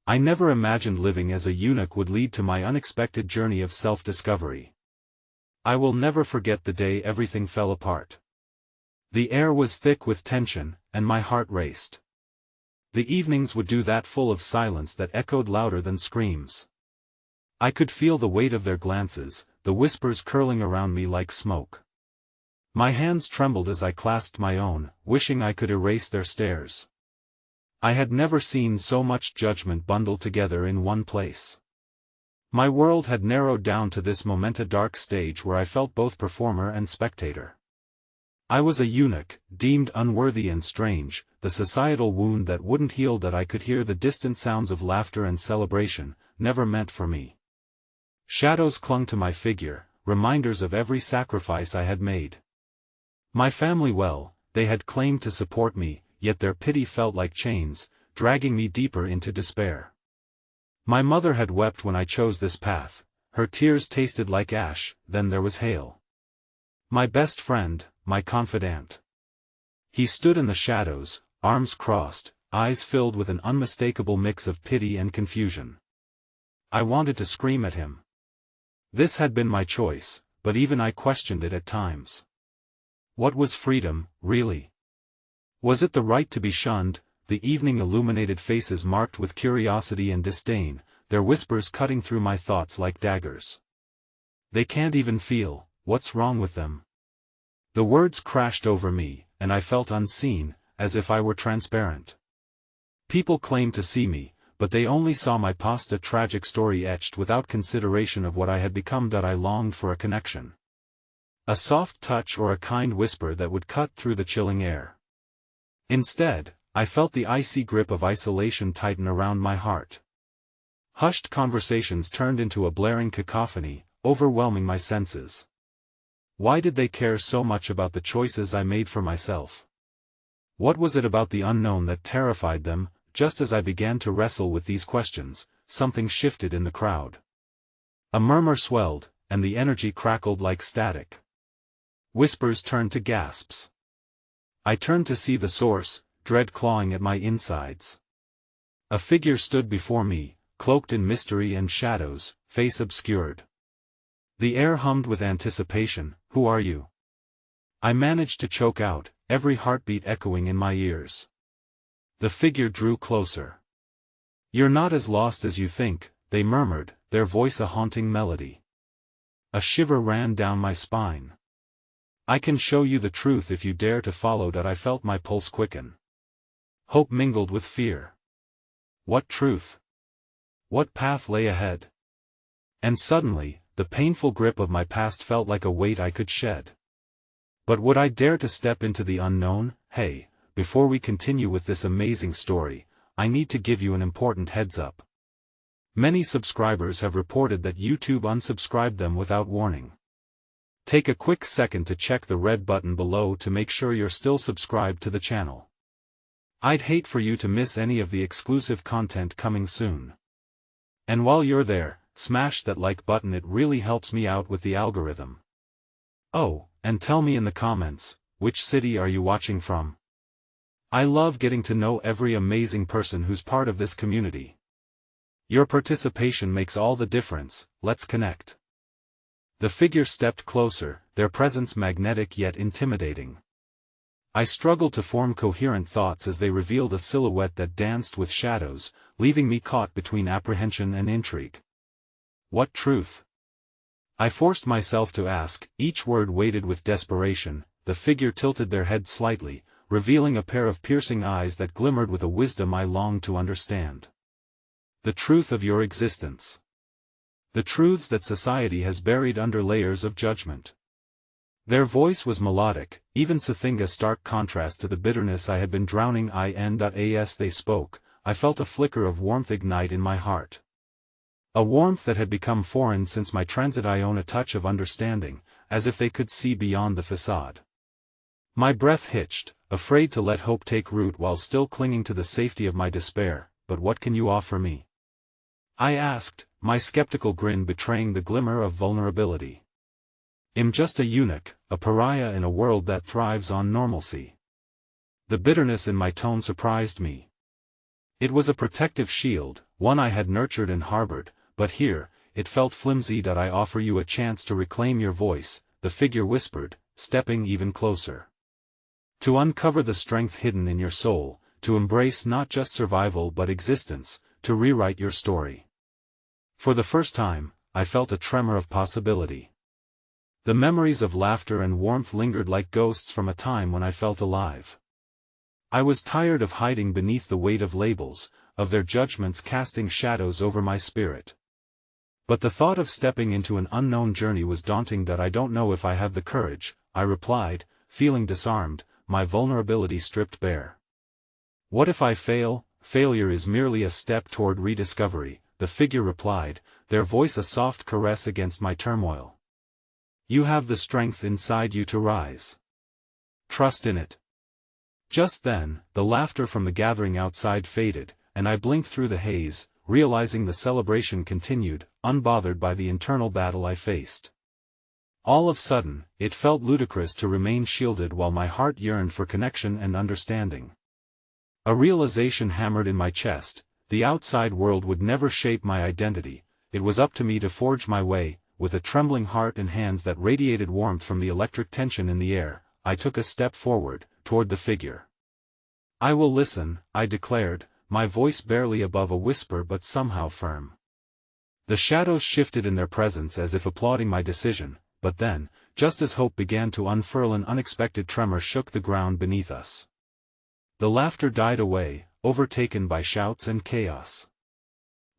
I never imagined living as a eunuch would lead to my unexpected journey of self-discovery. I will never forget the day everything fell apart. The air was thick with tension, and my heart raced. The evenings would do that, full of silence that echoed louder than screams. I could feel the weight of their glances, the whispers curling around me like smoke. My hands trembled as I clasped my own, wishing I could erase their stares. I had never seen so much judgment bundled together in one place. My world had narrowed down to this moment, a dark stage where I felt both performer and spectator. I was a eunuch, deemed unworthy and strange, the societal wound that wouldn't heal, that I could hear the distant sounds of laughter and celebration, never meant for me. Shadows clung to my figure, reminders of every sacrifice I had made. My family, well, they had claimed to support me, yet their pity felt like chains, dragging me deeper into despair. My mother had wept when I chose this path, her tears tasted like ash. Then there was Hale. My best friend, my confidant. He stood in the shadows, arms crossed, eyes filled with an unmistakable mix of pity and confusion. I wanted to scream at him. This had been my choice, but even I questioned it at times. What was freedom, really? Was it the right to be shunned? The evening illuminated faces marked with curiosity and disdain, their whispers cutting through my thoughts like daggers. They can't even feel, what's wrong with them? The words crashed over me, and I felt unseen, as if I were transparent. People claimed to see me, but they only saw my past, a tragic story etched without consideration of what I had become. I longed for a connection. A soft touch or a kind whisper that would cut through the chilling air. Instead, I felt the icy grip of isolation tighten around my heart. Hushed conversations turned into a blaring cacophony, overwhelming my senses. Why did they care so much about the choices I made for myself? What was it about the unknown that terrified them? Just as I began to wrestle with these questions, something shifted in the crowd. A murmur swelled, and the energy crackled like static. Whispers turned to gasps. I turned to see the source, dread clawing at my insides. A figure stood before me, cloaked in mystery and shadows, face obscured. The air hummed with anticipation. Who are you? I managed to choke out, every heartbeat echoing in my ears. The figure drew closer. You're not as lost as you think, they murmured, their voice a haunting melody. A shiver ran down my spine. I can show you the truth if you dare to follow. I felt my pulse quicken. Hope mingled with fear. What truth? What path lay ahead? And suddenly, the painful grip of my past felt like a weight I could shed. But would I dare to step into the unknown? Hey, before we continue with this amazing story, I need to give you an important heads up. Many subscribers have reported that YouTube unsubscribed them without warning. Take a quick second to check the red button below to make sure you're still subscribed to the channel. I'd hate for you to miss any of the exclusive content coming soon. And while you're there, smash that like button, it really helps me out with the algorithm. Oh, and tell me in the comments, which city are you watching from? I love getting to know every amazing person who's part of this community. Your participation makes all the difference. Let's connect. The figure stepped closer, their presence magnetic yet intimidating. I struggled to form coherent thoughts as they revealed a silhouette that danced with shadows, leaving me caught between apprehension and intrigue. What truth? I forced myself to ask, each word weighted with desperation. The figure tilted their head slightly, revealing a pair of piercing eyes that glimmered with a wisdom I longed to understand. The truth of your existence. The truths that society has buried under layers of judgment. Their voice was melodic, even soothing, a stark contrast to the bitterness I had been drowning in. As they spoke, I felt a flicker of warmth ignite in my heart. A warmth that had become foreign since my transit. I own a touch of understanding, as if they could see beyond the facade. My breath hitched, afraid to let hope take root while still clinging to the safety of my despair. But what can you offer me? I asked, my skeptical grin betraying the glimmer of vulnerability. I'm just a eunuch, a pariah in a world that thrives on normalcy. The bitterness in my tone surprised me. It was a protective shield, one I had nurtured and harbored, but here, it felt flimsy. I offer you a chance to reclaim your voice, the figure whispered, stepping even closer. To uncover the strength hidden in your soul, to embrace not just survival but existence, to rewrite your story. For the first time, I felt a tremor of possibility. The memories of laughter and warmth lingered like ghosts from a time when I felt alive. I was tired of hiding beneath the weight of labels, of their judgments casting shadows over my spirit. But the thought of stepping into an unknown journey was daunting. I don't know if I have the courage, I replied, feeling disarmed, my vulnerability stripped bare. What if I fail? Failure is merely a step toward rediscovery, the figure replied, their voice a soft caress against my turmoil. You have the strength inside you to rise. Trust in it. Just then, the laughter from the gathering outside faded, and I blinked through the haze, realizing the celebration continued, unbothered by the internal battle I faced. All of a sudden, it felt ludicrous to remain shielded while my heart yearned for connection and understanding. A realization hammered in my chest: the outside world would never shape my identity, it was up to me to forge my way. With a trembling heart and hands that radiated warmth from the electric tension in the air, I took a step forward, toward the figure. I will listen, I declared, my voice barely above a whisper but somehow firm. The shadows shifted in their presence as if applauding my decision, but then, just as hope began to unfurl, an unexpected tremor shook the ground beneath us. The laughter died away, overtaken by shouts and chaos.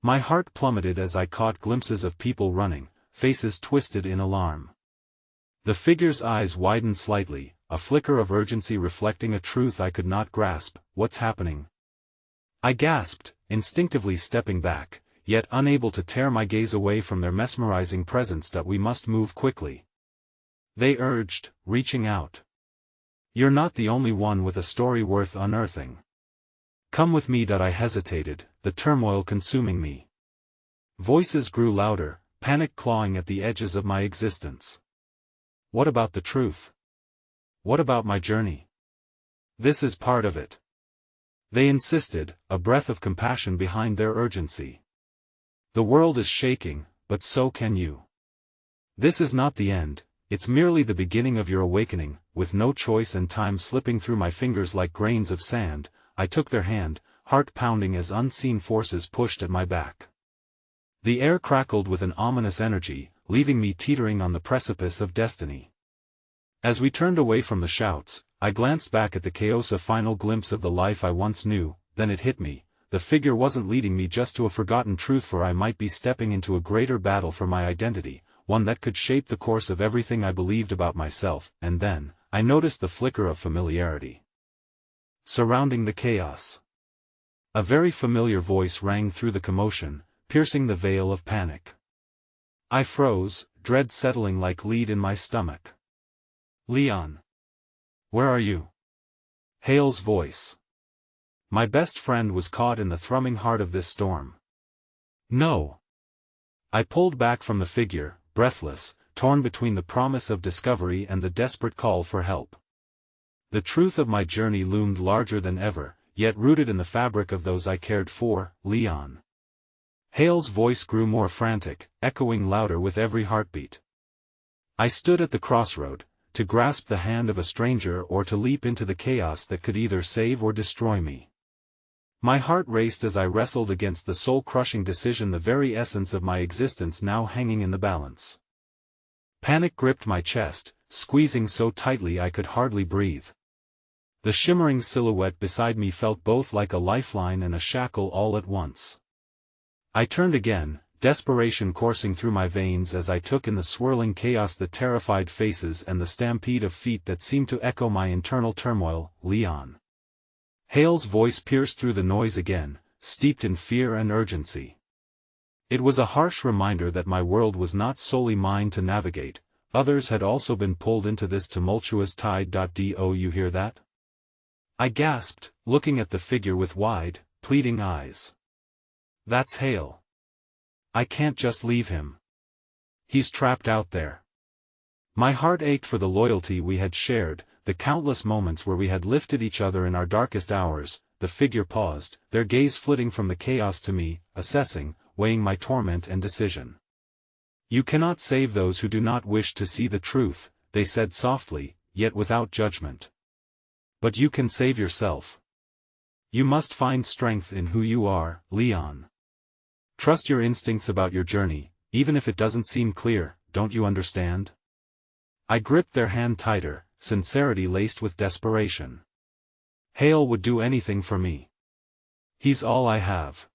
My heart plummeted as I caught glimpses of people running, faces twisted in alarm. The figure's eyes widened slightly, a flicker of urgency reflecting a truth I could not grasp. What's happening? I gasped, instinctively stepping back, yet unable to tear my gaze away from their mesmerizing presence. We must move quickly, they urged, reaching out. You're not the only one with a story worth unearthing. Come with me. I hesitated, the turmoil consuming me. Voices grew louder, panic clawing at the edges of my existence. What about the truth? What about my journey? This is part of it, they insisted, a breath of compassion behind their urgency. The world is shaking, but so can you. This is not the end, it's merely the beginning of your awakening. With no choice and time slipping through my fingers like grains of sand, I took their hand, heart pounding as unseen forces pushed at my back. The air crackled with an ominous energy, leaving me teetering on the precipice of destiny. As we turned away from the shouts, I glanced back at the chaos, a final glimpse of the life I once knew. Then it hit me, the figure wasn't leading me just to a forgotten truth, for I might be stepping into a greater battle for my identity, one that could shape the course of everything I believed about myself. And then, I noticed the flicker of familiarity surrounding the chaos. A very familiar voice rang through the commotion, piercing the veil of panic. I froze, dread settling like lead in my stomach. Leon. Where are you? Hale's voice. My best friend was caught in the thrumming heart of this storm. No. I pulled back from the figure, breathless, torn between the promise of discovery and the desperate call for help. The truth of my journey loomed larger than ever, yet rooted in the fabric of those I cared for. Leon. Hale's voice grew more frantic, echoing louder with every heartbeat. I stood at the crossroad, to grasp the hand of a stranger or to leap into the chaos that could either save or destroy me. My heart raced as I wrestled against the soul-crushing decision, the very essence of my existence now hanging in the balance. Panic gripped my chest, squeezing so tightly I could hardly breathe. The shimmering silhouette beside me felt both like a lifeline and a shackle all at once. I turned again, desperation coursing through my veins as I took in the swirling chaos, the terrified faces and the stampede of feet that seemed to echo my internal turmoil. Leon. Hale's voice pierced through the noise again, steeped in fear and urgency. It was a harsh reminder that my world was not solely mine to navigate, others had also been pulled into this tumultuous tide. Do you hear that? I gasped, looking at the figure with wide, pleading eyes. That's Hale. I can't just leave him. He's trapped out there. My heart ached for the loyalty we had shared, the countless moments where we had lifted each other in our darkest hours. the figure paused, their gaze flitting from the chaos to me, assessing, weighing my torment and decision. "You cannot save those who do not wish to see the truth," they said softly, yet without judgment. "But you can save yourself. You must find strength in who you are, Leon. Trust your instincts about your journey, even if it doesn't seem clear, don't you understand?" I gripped their hand tighter, sincerity laced with desperation. Hale would do anything for me. He's all I have.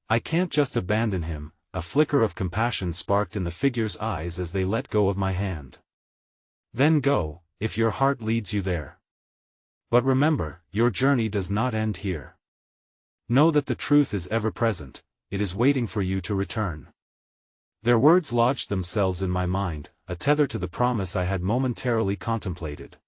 I can't just abandon him. A flicker of compassion sparked in the figure's eyes as they let go of my hand. "Then go, if your heart leads you there. But remember, your journey does not end here. Know that the truth is ever present, it is waiting for you to return." Their words lodged themselves in my mind, a tether to the promise I had momentarily contemplated.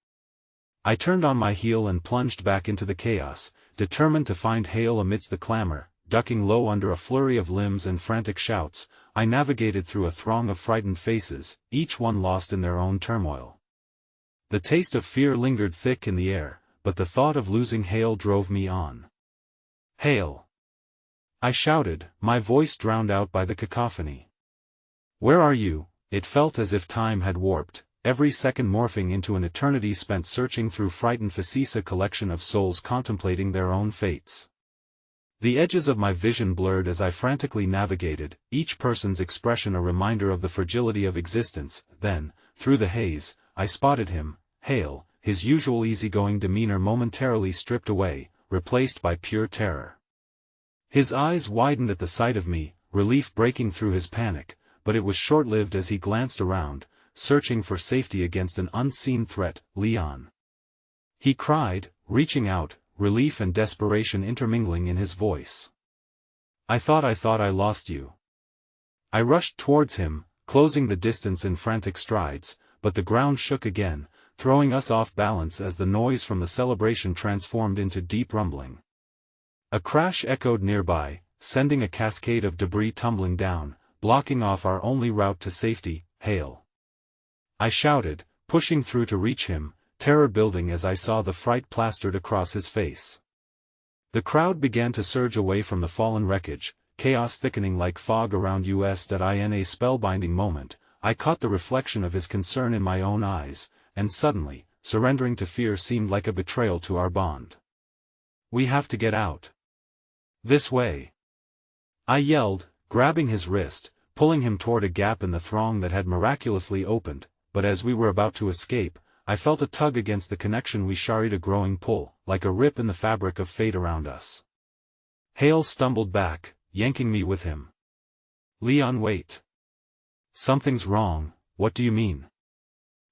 I turned on my heel and plunged back into the chaos, determined to find Hale amidst the clamor. Ducking low under a flurry of limbs and frantic shouts, I navigated through a throng of frightened faces, each one lost in their own turmoil. The taste of fear lingered thick in the air, but the thought of losing Hale drove me on. "Hale!" I shouted, my voice drowned out by the cacophony. "Where are you?" It felt as if time had warped, every second morphing into an eternity spent searching through frightened faces, a collection of souls contemplating their own fates. The edges of my vision blurred as I frantically navigated, each person's expression a reminder of the fragility of existence. Then, through the haze, I spotted him, Hale, his usual easygoing demeanor momentarily stripped away, replaced by pure terror. His eyes widened at the sight of me, relief breaking through his panic, but it was short-lived as he glanced around, searching for safety against an unseen threat. "Leon!" he cried, reaching out, relief and desperation intermingling in his voice. I thought I lost you." I rushed towards him, closing the distance in frantic strides, but the ground shook again, throwing us off balance as the noise from the celebration transformed into deep rumbling. A crash echoed nearby, sending a cascade of debris tumbling down, blocking off our only route to safety. "Hale!" I shouted, pushing through to reach him, terror building as I saw the fright plastered across his face. The crowd began to surge away from the fallen wreckage, chaos thickening like fog around us. In a spellbinding moment, I caught the reflection of his concern in my own eyes, and suddenly, surrendering to fear seemed like a betrayal to our bond. "We have to get out. This way!" I yelled, grabbing his wrist, pulling him toward a gap in the throng that had miraculously opened, but as we were about to escape, I felt a tug against the connection we shared, a growing pull, like a rip in the fabric of fate around us. Hale stumbled back, yanking me with him. "Leon, wait. Something's wrong, what do you mean?"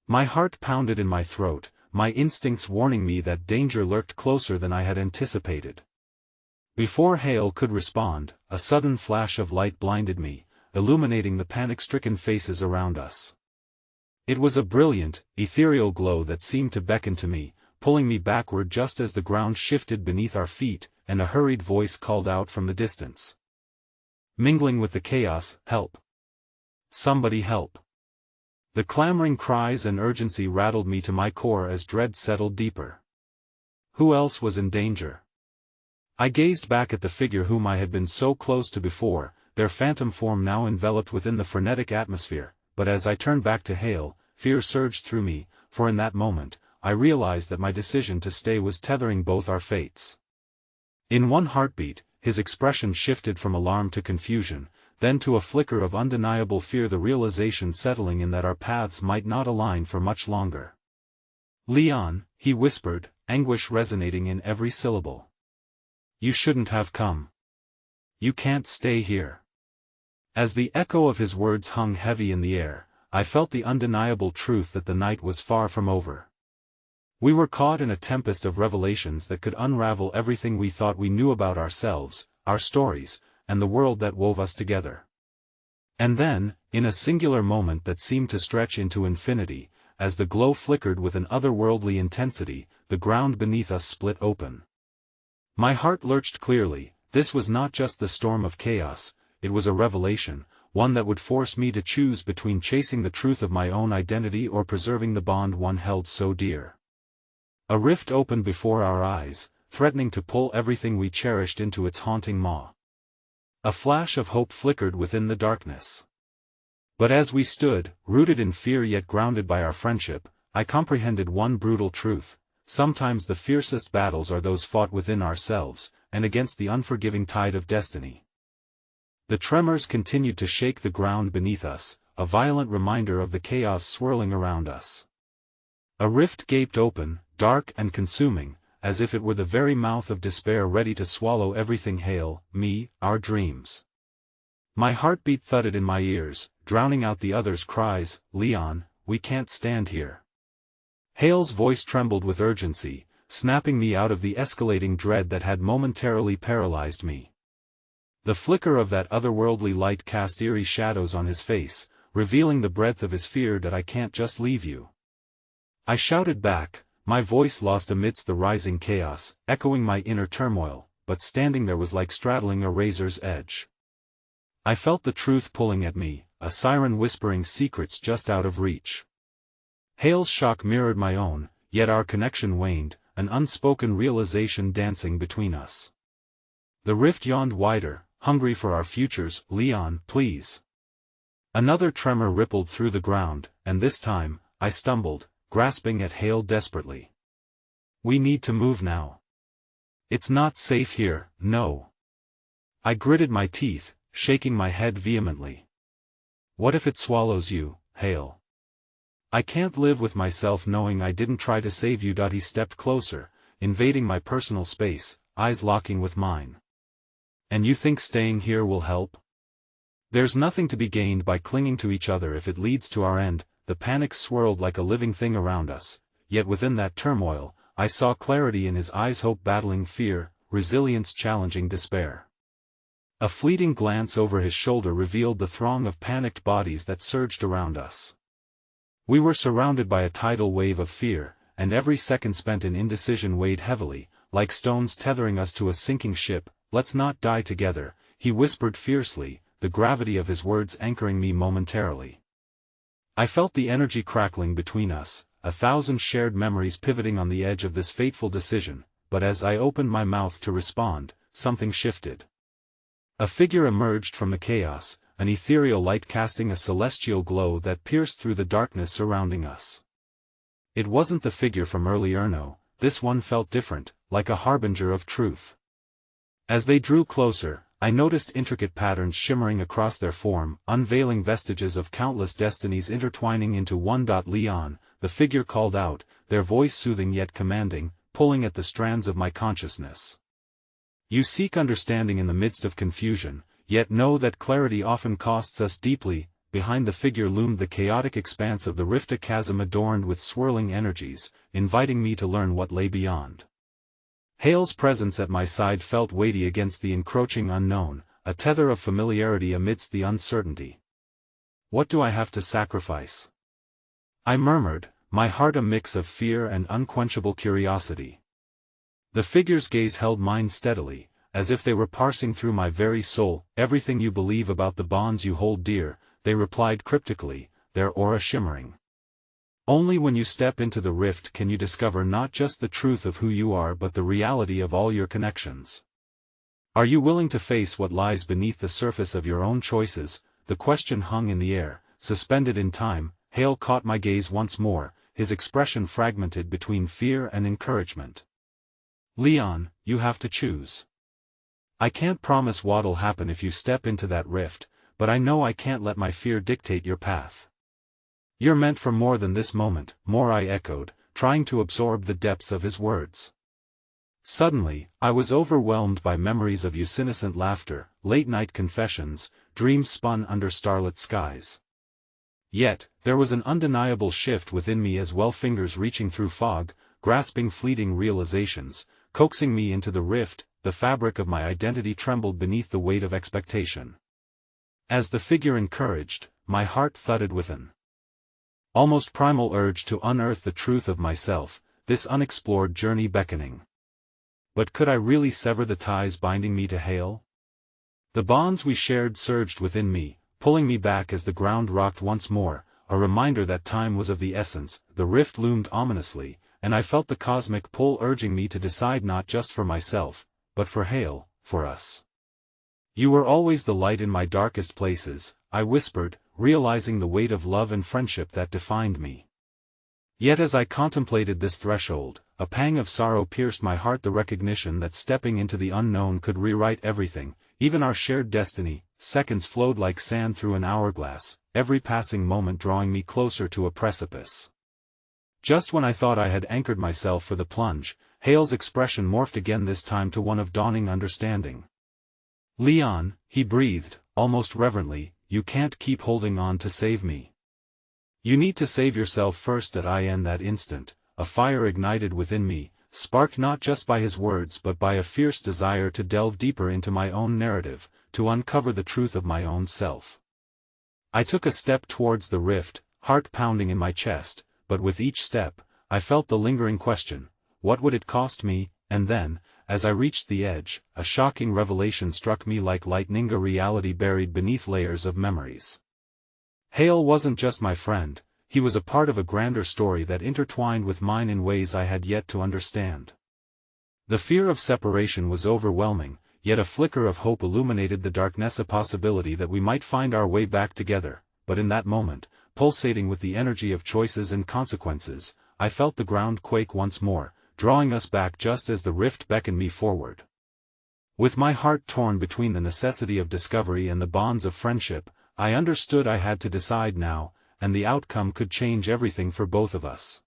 My heart pounded in my throat, my instincts warning me that danger lurked closer than I had anticipated. Before Hale could respond, a sudden flash of light blinded me, illuminating the panic-stricken faces around us. It was a brilliant, ethereal glow that seemed to beckon to me, pulling me backward just as the ground shifted beneath our feet, and a hurried voice called out from the distance. Mingling with the chaos, "Help! Somebody help!" The clamoring cries and urgency rattled me to my core as dread settled deeper. Who else was in danger? I gazed back at the figure whom I had been so close to before, their phantom form now enveloped within the frenetic atmosphere. But as I turned back to Hale, fear surged through me, for in that moment, I realized that my decision to stay was tethering both our fates. In one heartbeat, his expression shifted from alarm to confusion, then to a flicker of undeniable fear, the realization settling in that our paths might not align for much longer. "Leon," he whispered, anguish resonating in every syllable. "You shouldn't have come. You can't stay here." As the echo of his words hung heavy in the air, I felt the undeniable truth that the night was far from over. We were caught in a tempest of revelations that could unravel everything we thought we knew about ourselves, our stories, and the world that wove us together. And then, in a singular moment that seemed to stretch into infinity, as the glow flickered with an otherworldly intensity, the ground beneath us split open. My heart lurched clearly. This was not just the storm of chaos, it was a revelation, one that would force me to choose between chasing the truth of my own identity or preserving the bond one held so dear. A rift opened before our eyes, threatening to pull everything we cherished into its haunting maw. A flash of hope flickered within the darkness. But as we stood, rooted in fear yet grounded by our friendship, I comprehended one brutal truth: sometimes the fiercest battles are those fought within ourselves, and against the unforgiving tide of destiny. The tremors continued to shake the ground beneath us, a violent reminder of the chaos swirling around us. A rift gaped open, dark and consuming, as if it were the very mouth of despair ready to swallow everything: Hale, me, our dreams. My heartbeat thudded in my ears, drowning out the others' cries: Leon, we can't stand here. Hale's voice trembled with urgency, snapping me out of the escalating dread that had momentarily paralyzed me. The flicker of that otherworldly light cast eerie shadows on his face, revealing the breadth of his fear. That I can't just leave you. I shouted back, my voice lost amidst the rising chaos, echoing my inner turmoil, but standing there was like straddling a razor's edge. I felt the truth pulling at me, a siren whispering secrets just out of reach. Hale's shock mirrored my own, yet our connection waned, an unspoken realization dancing between us. The rift yawned wider, hungry for our futures. Leon, please. Another tremor rippled through the ground, and this time, I stumbled, grasping at Hale desperately. We need to move now. It's not safe here, no. I gritted my teeth, shaking my head vehemently. What if it swallows you, Hale? I can't live with myself knowing I didn't try to save you. He stepped closer, invading my personal space, eyes locking with mine. And you think staying here will help? There's nothing to be gained by clinging to each other if it leads to our end. The panic swirled like a living thing around us, yet within that turmoil, I saw clarity in his eyes: hope battling fear, resilience challenging despair. A fleeting glance over his shoulder revealed the throng of panicked bodies that surged around us. We were surrounded by a tidal wave of fear, and every second spent in indecision weighed heavily, like stones tethering us to a sinking ship. Let's not die together, he whispered fiercely, the gravity of his words anchoring me momentarily. I felt the energy crackling between us, 1,000 shared memories pivoting on the edge of this fateful decision, but as I opened my mouth to respond, something shifted. A figure emerged from the chaos, an ethereal light casting a celestial glow that pierced through the darkness surrounding us. It wasn't the figure from early Eunuch, this one felt different, like a harbinger of truth. As they drew closer, I noticed intricate patterns shimmering across their form, unveiling vestiges of countless destinies intertwining into one. Leon, the figure called out, their voice soothing yet commanding, pulling at the strands of my consciousness. You seek understanding in the midst of confusion, yet know that clarity often costs us deeply. Behind the figure loomed the chaotic expanse of the rift, a chasm adorned with swirling energies, inviting me to learn what lay beyond. Hale's presence at my side felt weighty against the encroaching unknown, a tether of familiarity amidst the uncertainty. What do I have to sacrifice? I murmured, my heart a mix of fear and unquenchable curiosity. The figure's gaze held mine steadily, as if they were parsing through my very soul. Everything you believe about the bonds you hold dear, they replied cryptically, their aura shimmering. Only when you step into the rift can you discover not just the truth of who you are but the reality of all your connections. Are you willing to face what lies beneath the surface of your own choices? The question hung in the air, suspended in time. Hale caught my gaze once more, his expression fragmented between fear and encouragement. Leon, you have to choose. I can't promise what'll happen if you step into that rift, but I know I can't let my fear dictate your path. You're meant for more than this moment, more, I echoed, trying to absorb the depths of his words. Suddenly, I was overwhelmed by memories of innocent laughter, late-night confessions, dreams spun under starlit skies. Yet, there was an undeniable shift within me as well, fingers reaching through fog, grasping fleeting realizations, coaxing me into the rift. The fabric of my identity trembled beneath the weight of expectation. As the figure encouraged, my heart thudded with an almost primal urge to unearth the truth of myself, this unexplored journey beckoning. But could I really sever the ties binding me to Hale? The bonds we shared surged within me, pulling me back as the ground rocked once more, a reminder that time was of the essence. The rift loomed ominously, and I felt the cosmic pull urging me to decide not just for myself, but for Hale, for us. You were always the light in my darkest places, I whispered, realizing the weight of love and friendship that defined me. Yet as I contemplated this threshold, a pang of sorrow pierced my heart, the recognition that stepping into the unknown could rewrite everything, even our shared destiny. Seconds flowed like sand through an hourglass, every passing moment drawing me closer to a precipice. Just when I thought I had anchored myself for the plunge, Hale's expression morphed again, this time to one of dawning understanding. "Leon," he breathed, almost reverently, "you can't keep holding on to save me. You need to save yourself first." In that instant, a fire ignited within me, sparked not just by his words but by a fierce desire to delve deeper into my own narrative, to uncover the truth of my own self. I took a step towards the rift, heart pounding in my chest, but with each step, I felt the lingering question, what would it cost me? And then, as I reached the edge, a shocking revelation struck me like lightning, a reality buried beneath layers of memories. Hale wasn't just my friend, he was a part of a grander story that intertwined with mine in ways I had yet to understand. The fear of separation was overwhelming, yet a flicker of hope illuminated the darkness, a possibility that we might find our way back together. But in that moment, pulsating with the energy of choices and consequences, I felt the ground quake once more, drawing us back just as the rift beckoned me forward. With my heart torn between the necessity of discovery and the bonds of friendship, I understood I had to decide now, and the outcome could change everything for both of us.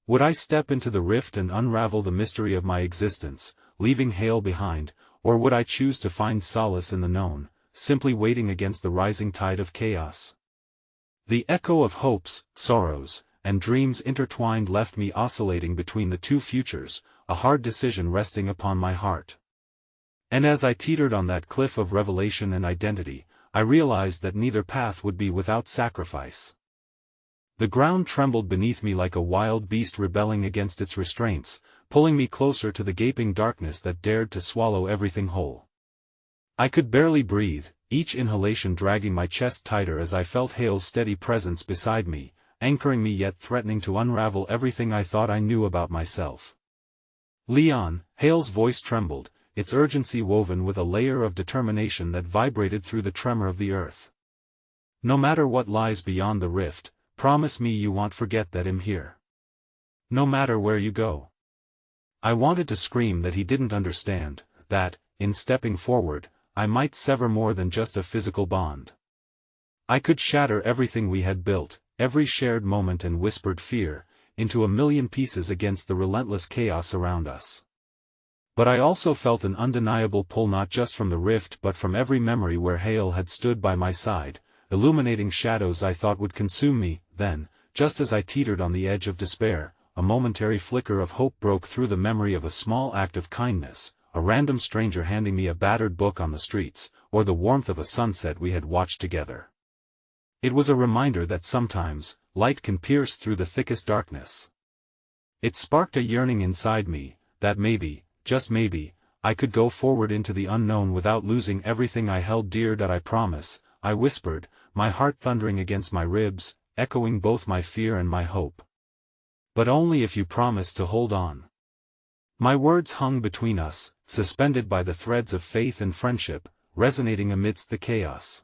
Would I step into the rift and unravel the mystery of my existence, leaving Hale behind, or would I choose to find solace in the known, simply waiting against the rising tide of chaos? The echo of hopes, sorrows, and dreams intertwined left me oscillating between the two futures, a hard decision resting upon my heart. And as I teetered on that cliff of revelation and identity, I realized that neither path would be without sacrifice. The ground trembled beneath me like a wild beast rebelling against its restraints, pulling me closer to the gaping darkness that dared to swallow everything whole. I could barely breathe, each inhalation dragging my chest tighter as I felt Hale's steady presence beside me, anchoring me yet threatening to unravel everything I thought I knew about myself. "Leon," Hale's voice trembled, its urgency woven with a layer of determination that vibrated through the tremor of the earth. "No matter what lies beyond the rift, promise me you won't forget that I'm here. No matter where you go." I wanted to scream that he didn't understand, that, in stepping forward, I might sever more than just a physical bond. I could shatter everything we had built, every shared moment and whispered fear, into a million pieces against the relentless chaos around us. But I also felt an undeniable pull, not just from the rift but from every memory where Hale had stood by my side, illuminating shadows I thought would consume me. Then, just as I teetered on the edge of despair, a momentary flicker of hope broke through, the memory of a small act of kindness, a random stranger handing me a battered book on the streets, or the warmth of a sunset we had watched together. It was a reminder that sometimes, light can pierce through the thickest darkness. It sparked a yearning inside me, that maybe, just maybe, I could go forward into the unknown without losing everything I held dear. "I promise," I whispered, my heart thundering against my ribs, echoing both my fear and my hope. "But only if you promise to hold on." My words hung between us, suspended by the threads of faith and friendship, resonating amidst the chaos.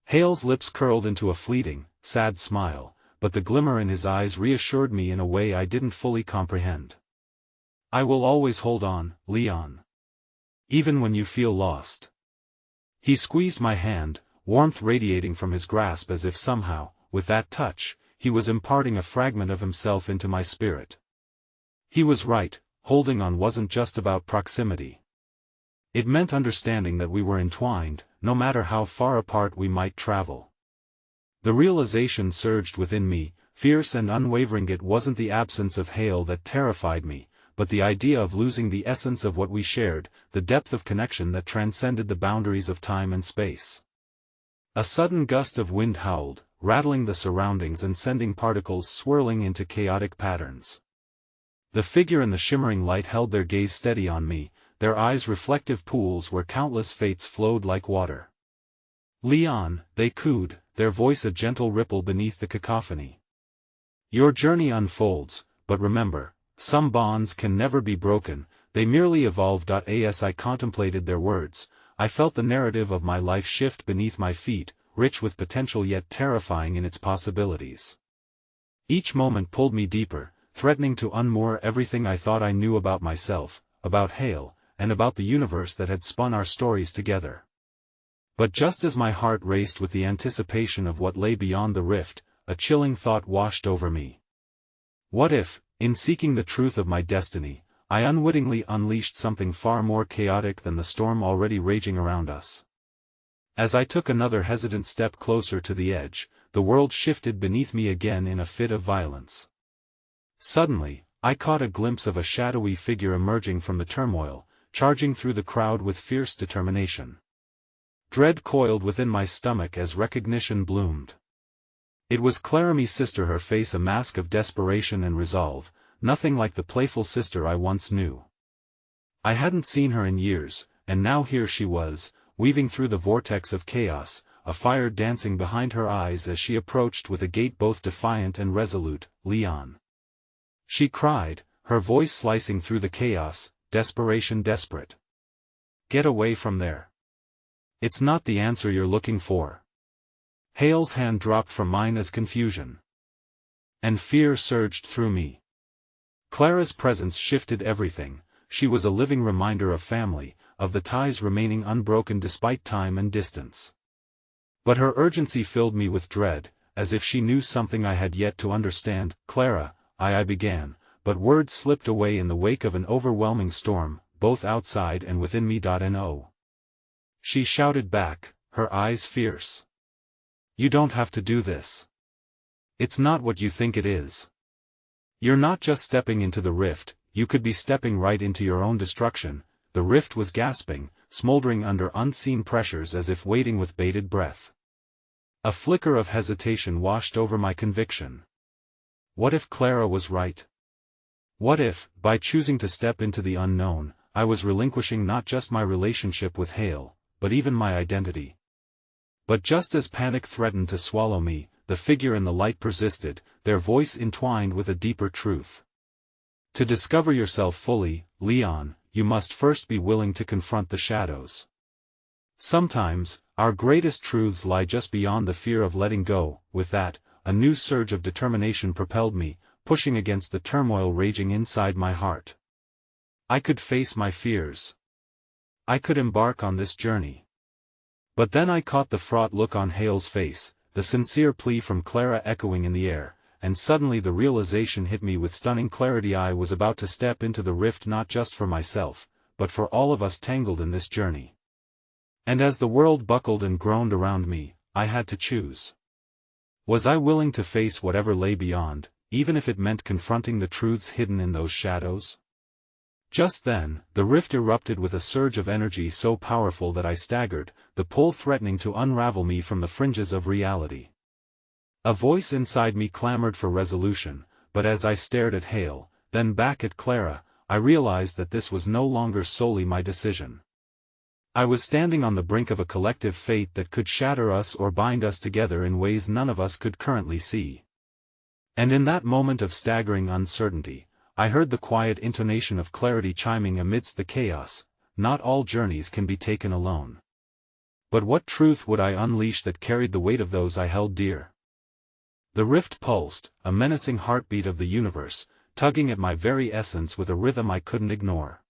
Hale's lips curled into a fleeting, sad smile, but the glimmer in his eyes reassured me in a way I didn't fully comprehend. "I will always hold on, Leon. Even when you feel lost." He squeezed my hand, warmth radiating from his grasp as if somehow, with that touch, he was imparting a fragment of himself into my spirit. He was right, holding on wasn't just about proximity. It meant understanding that we were entwined, no matter how far apart we might travel. The realization surged within me, fierce and unwavering. It wasn't the absence of Hale that terrified me, but the idea of losing the essence of what we shared, the depth of connection that transcended the boundaries of time and space. A sudden gust of wind howled, rattling the surroundings and sending particles swirling into chaotic patterns. The figure in the shimmering light held their gaze steady on me, their eyes reflective pools where countless fates flowed like water. "Leon," they cooed, their voice a gentle ripple beneath the cacophony. "Your journey unfolds, but remember, some bonds can never be broken, they merely evolve. As I contemplated their words, I felt the narrative of my life shift beneath my feet, rich with potential yet terrifying in its possibilities. Each moment pulled me deeper, threatening to unmoor everything I thought I knew about myself, about Hale, and about the universe that had spun our stories together. But just as my heart raced with the anticipation of what lay beyond the rift, a chilling thought washed over me. What if, in seeking the truth of my destiny, I unwittingly unleashed something far more chaotic than the storm already raging around us? As I took another hesitant step closer to the edge, the world shifted beneath me again in a fit of violence. Suddenly, I caught a glimpse of a shadowy figure emerging from the turmoil, charging through the crowd with fierce determination. Dread coiled within my stomach as recognition bloomed. It was Claramy's sister, her face a mask of desperation and resolve, nothing like the playful sister I once knew. I hadn't seen her in years, and now here she was, weaving through the vortex of chaos, a fire dancing behind her eyes as she approached with a gait both defiant and resolute. "Leon!" she cried, her voice slicing through the chaos, desperation desperate. "Get away from there. It's not the answer you're looking for." Hale's hand dropped from mine as confusion and fear surged through me. Clara's presence shifted everything. She was a living reminder of family, of the ties remaining unbroken despite time and distance. But her urgency filled me with dread, as if she knew something I had yet to understand. "Clara," I began, but words slipped away in the wake of an overwhelming storm, both outside and within me. No. She shouted back, her eyes fierce. "You don't have to do this. It's not what you think it is. You're not just stepping into the rift, you could be stepping right into your own destruction." The rift was gasping, smoldering under unseen pressures as if waiting with bated breath. A flicker of hesitation washed over my conviction. What if Clara was right? What if, by choosing to step into the unknown, I was relinquishing not just my relationship with Hale, but even my identity? But just as panic threatened to swallow me, the figure in the light persisted, their voice entwined with a deeper truth. "To discover yourself fully, Leon, you must first be willing to confront the shadows. Sometimes, our greatest truths lie just beyond the fear of letting go." With that, a new surge of determination propelled me, pushing against the turmoil raging inside my heart. I could face my fears. I could embark on this journey. But then I caught the fraught look on Hale's face, the sincere plea from Clara echoing in the air, and suddenly the realization hit me with stunning clarity. I was about to step into the rift not just for myself, but for all of us tangled in this journey. And as the world buckled and groaned around me, I had to choose. Was I willing to face whatever lay beyond, even if it meant confronting the truths hidden in those shadows? Just then, the rift erupted with a surge of energy so powerful that I staggered, the pull threatening to unravel me from the fringes of reality. A voice inside me clamored for resolution, but as I stared at Hale, then back at Clara, I realized that this was no longer solely my decision. I was standing on the brink of a collective fate that could shatter us or bind us together in ways none of us could currently see. And in that moment of staggering uncertainty, I heard the quiet intonation of clarity chiming amidst the chaos. "Not all journeys can be taken alone." But what truth would I unleash that carried the weight of those I held dear? The rift pulsed, a menacing heartbeat of the universe, tugging at my very essence with a rhythm I couldn't ignore.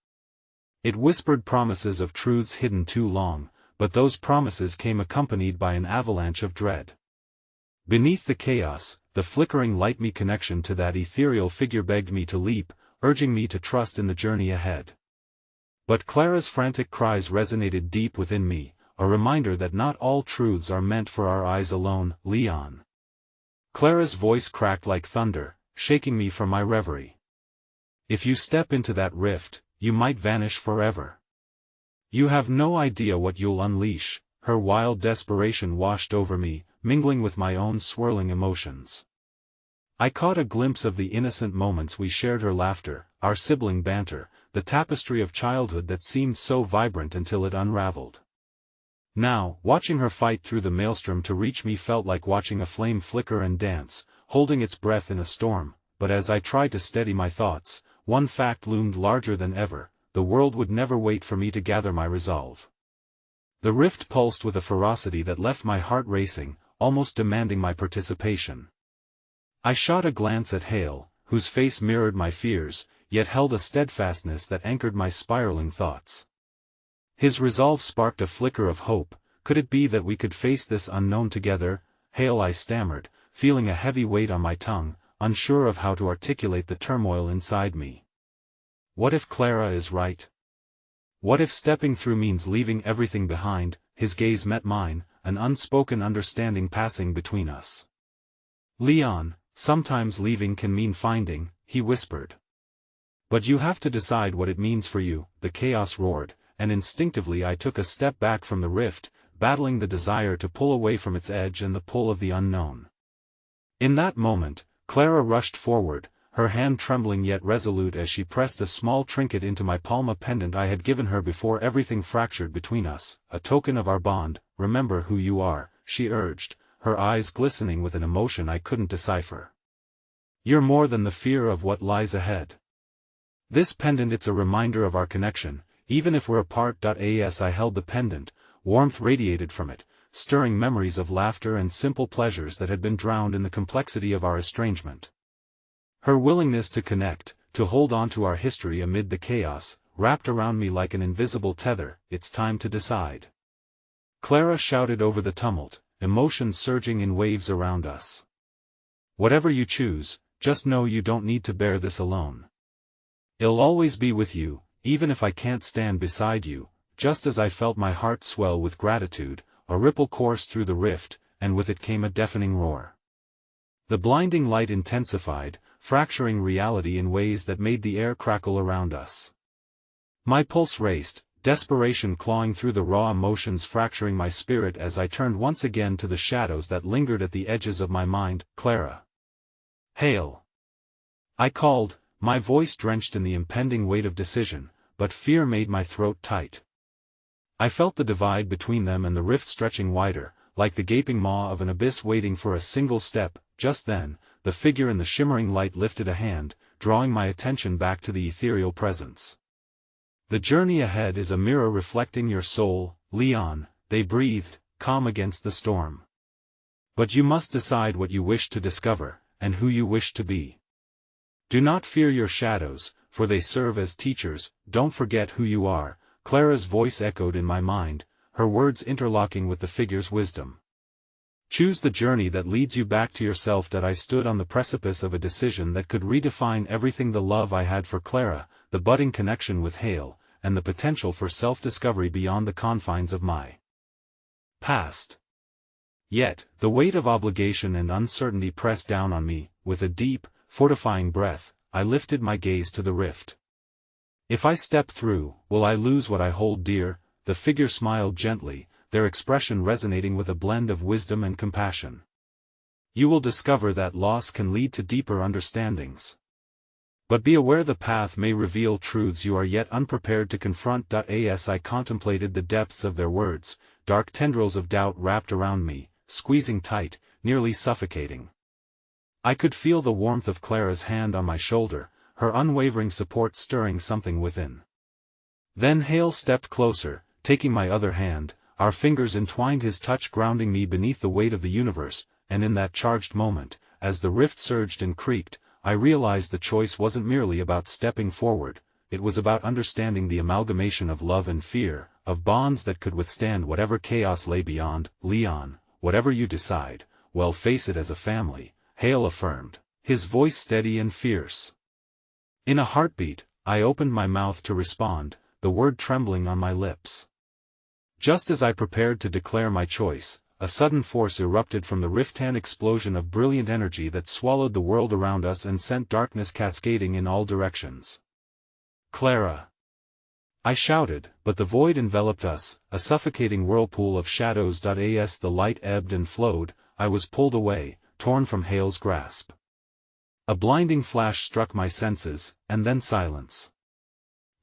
It whispered promises of truths hidden too long, but those promises came accompanied by an avalanche of dread. Beneath the chaos, the flickering light-me connection to that ethereal figure begged me to leap, urging me to trust in the journey ahead. But Clara's frantic cries resonated deep within me, a reminder that not all truths are meant for our eyes alone. "Leon." Clara's voice cracked like thunder, shaking me from my reverie. "If you step into that rift, you might vanish forever. You have no idea what you'll unleash." Her wild desperation washed over me, mingling with my own swirling emotions. I caught a glimpse of the innocent moments we shared, her laughter, our sibling banter, the tapestry of childhood that seemed so vibrant until it unraveled. Now, watching her fight through the maelstrom to reach me felt like watching a flame flicker and dance, holding its breath in a storm, but as I tried to steady my thoughts, one fact loomed larger than ever: the world would never wait for me to gather my resolve. The rift pulsed with a ferocity that left my heart racing, almost demanding my participation. I shot a glance at Hale, whose face mirrored my fears, yet held a steadfastness that anchored my spiraling thoughts. His resolve sparked a flicker of hope. Could it be that we could face this unknown together? Hale, I stammered, feeling a heavy weight on my tongue, unsure of how to articulate the turmoil inside me. What if Clara is right? What if stepping through means leaving everything behind? His gaze met mine, an unspoken understanding passing between us. Leon, sometimes leaving can mean finding, he whispered. But you have to decide what it means for you. The chaos roared, and instinctively I took a step back from the rift, battling the desire to pull away from its edge and the pull of the unknown. In that moment, Clara rushed forward, her hand trembling yet resolute as she pressed a small trinket into my palm, a pendant I had given her before everything fractured between us, a token of our bond. Remember who you are, she urged, her eyes glistening with an emotion I couldn't decipher. You're more than the fear of what lies ahead. This pendant, it's a reminder of our connection, even if we're apart. As I held the pendant, warmth radiated from it, stirring memories of laughter and simple pleasures that had been drowned in the complexity of our estrangement. Her willingness to connect, to hold on to our history amid the chaos, wrapped around me like an invisible tether. It's time to decide. Clara shouted over the tumult, emotions surging in waves around us. Whatever you choose, just know you don't need to bear this alone. I'll always be with you, even if I can't stand beside you. Just as I felt my heart swell with gratitude, a ripple coursed through the rift, and with it came a deafening roar. The blinding light intensified, fracturing reality in ways that made the air crackle around us. My pulse raced, desperation clawing through the raw emotions, fracturing my spirit as I turned once again to the shadows that lingered at the edges of my mind. Clara. Hale. I called, my voice drenched in the impending weight of decision, but fear made my throat tight. I felt the divide between them and the rift stretching wider, like the gaping maw of an abyss waiting for a single step. Just then, the figure in the shimmering light lifted a hand, drawing my attention back to the ethereal presence. The journey ahead is a mirror reflecting your soul, Leon, they breathed, calm against the storm. But you must decide what you wish to discover, and who you wish to be. Do not fear your shadows, for they serve as teachers. Don't forget who you are. Clara's voice echoed in my mind, her words interlocking with the figure's wisdom. Choose the journey that leads you back to yourself. I stood on the precipice of a decision that could redefine everything: the love I had for Clara, the budding connection with Hale, and the potential for self-discovery beyond the confines of my past. Yet, the weight of obligation and uncertainty pressed down on me. With a deep, fortifying breath, I lifted my gaze to the rift. If I step through, will I lose what I hold dear? The figure smiled gently, their expression resonating with a blend of wisdom and compassion. You will discover that loss can lead to deeper understandings. But be aware the path may reveal truths you are yet unprepared to confront. As I contemplated the depths of their words, dark tendrils of doubt wrapped around me, squeezing tight, nearly suffocating. I could feel the warmth of Clara's hand on my shoulder, her unwavering support stirring something within. Then Hale stepped closer, taking my other hand, our fingers entwined, his touch grounding me beneath the weight of the universe. And in that charged moment, as the rift surged and creaked, I realized the choice wasn't merely about stepping forward, it was about understanding the amalgamation of love and fear, of bonds that could withstand whatever chaos lay beyond. Leon, whatever you decide, well, face it as a family, Hale affirmed, his voice steady and fierce. In a heartbeat, I opened my mouth to respond, the word trembling on my lips. Just as I prepared to declare my choice, a sudden force erupted from the rift, an explosion of brilliant energy that swallowed the world around us and sent darkness cascading in all directions. Clara! I shouted, but the void enveloped us, a suffocating whirlpool of shadows. As the light ebbed and flowed, I was pulled away, torn from Hale's grasp. A blinding flash struck my senses, and then silence.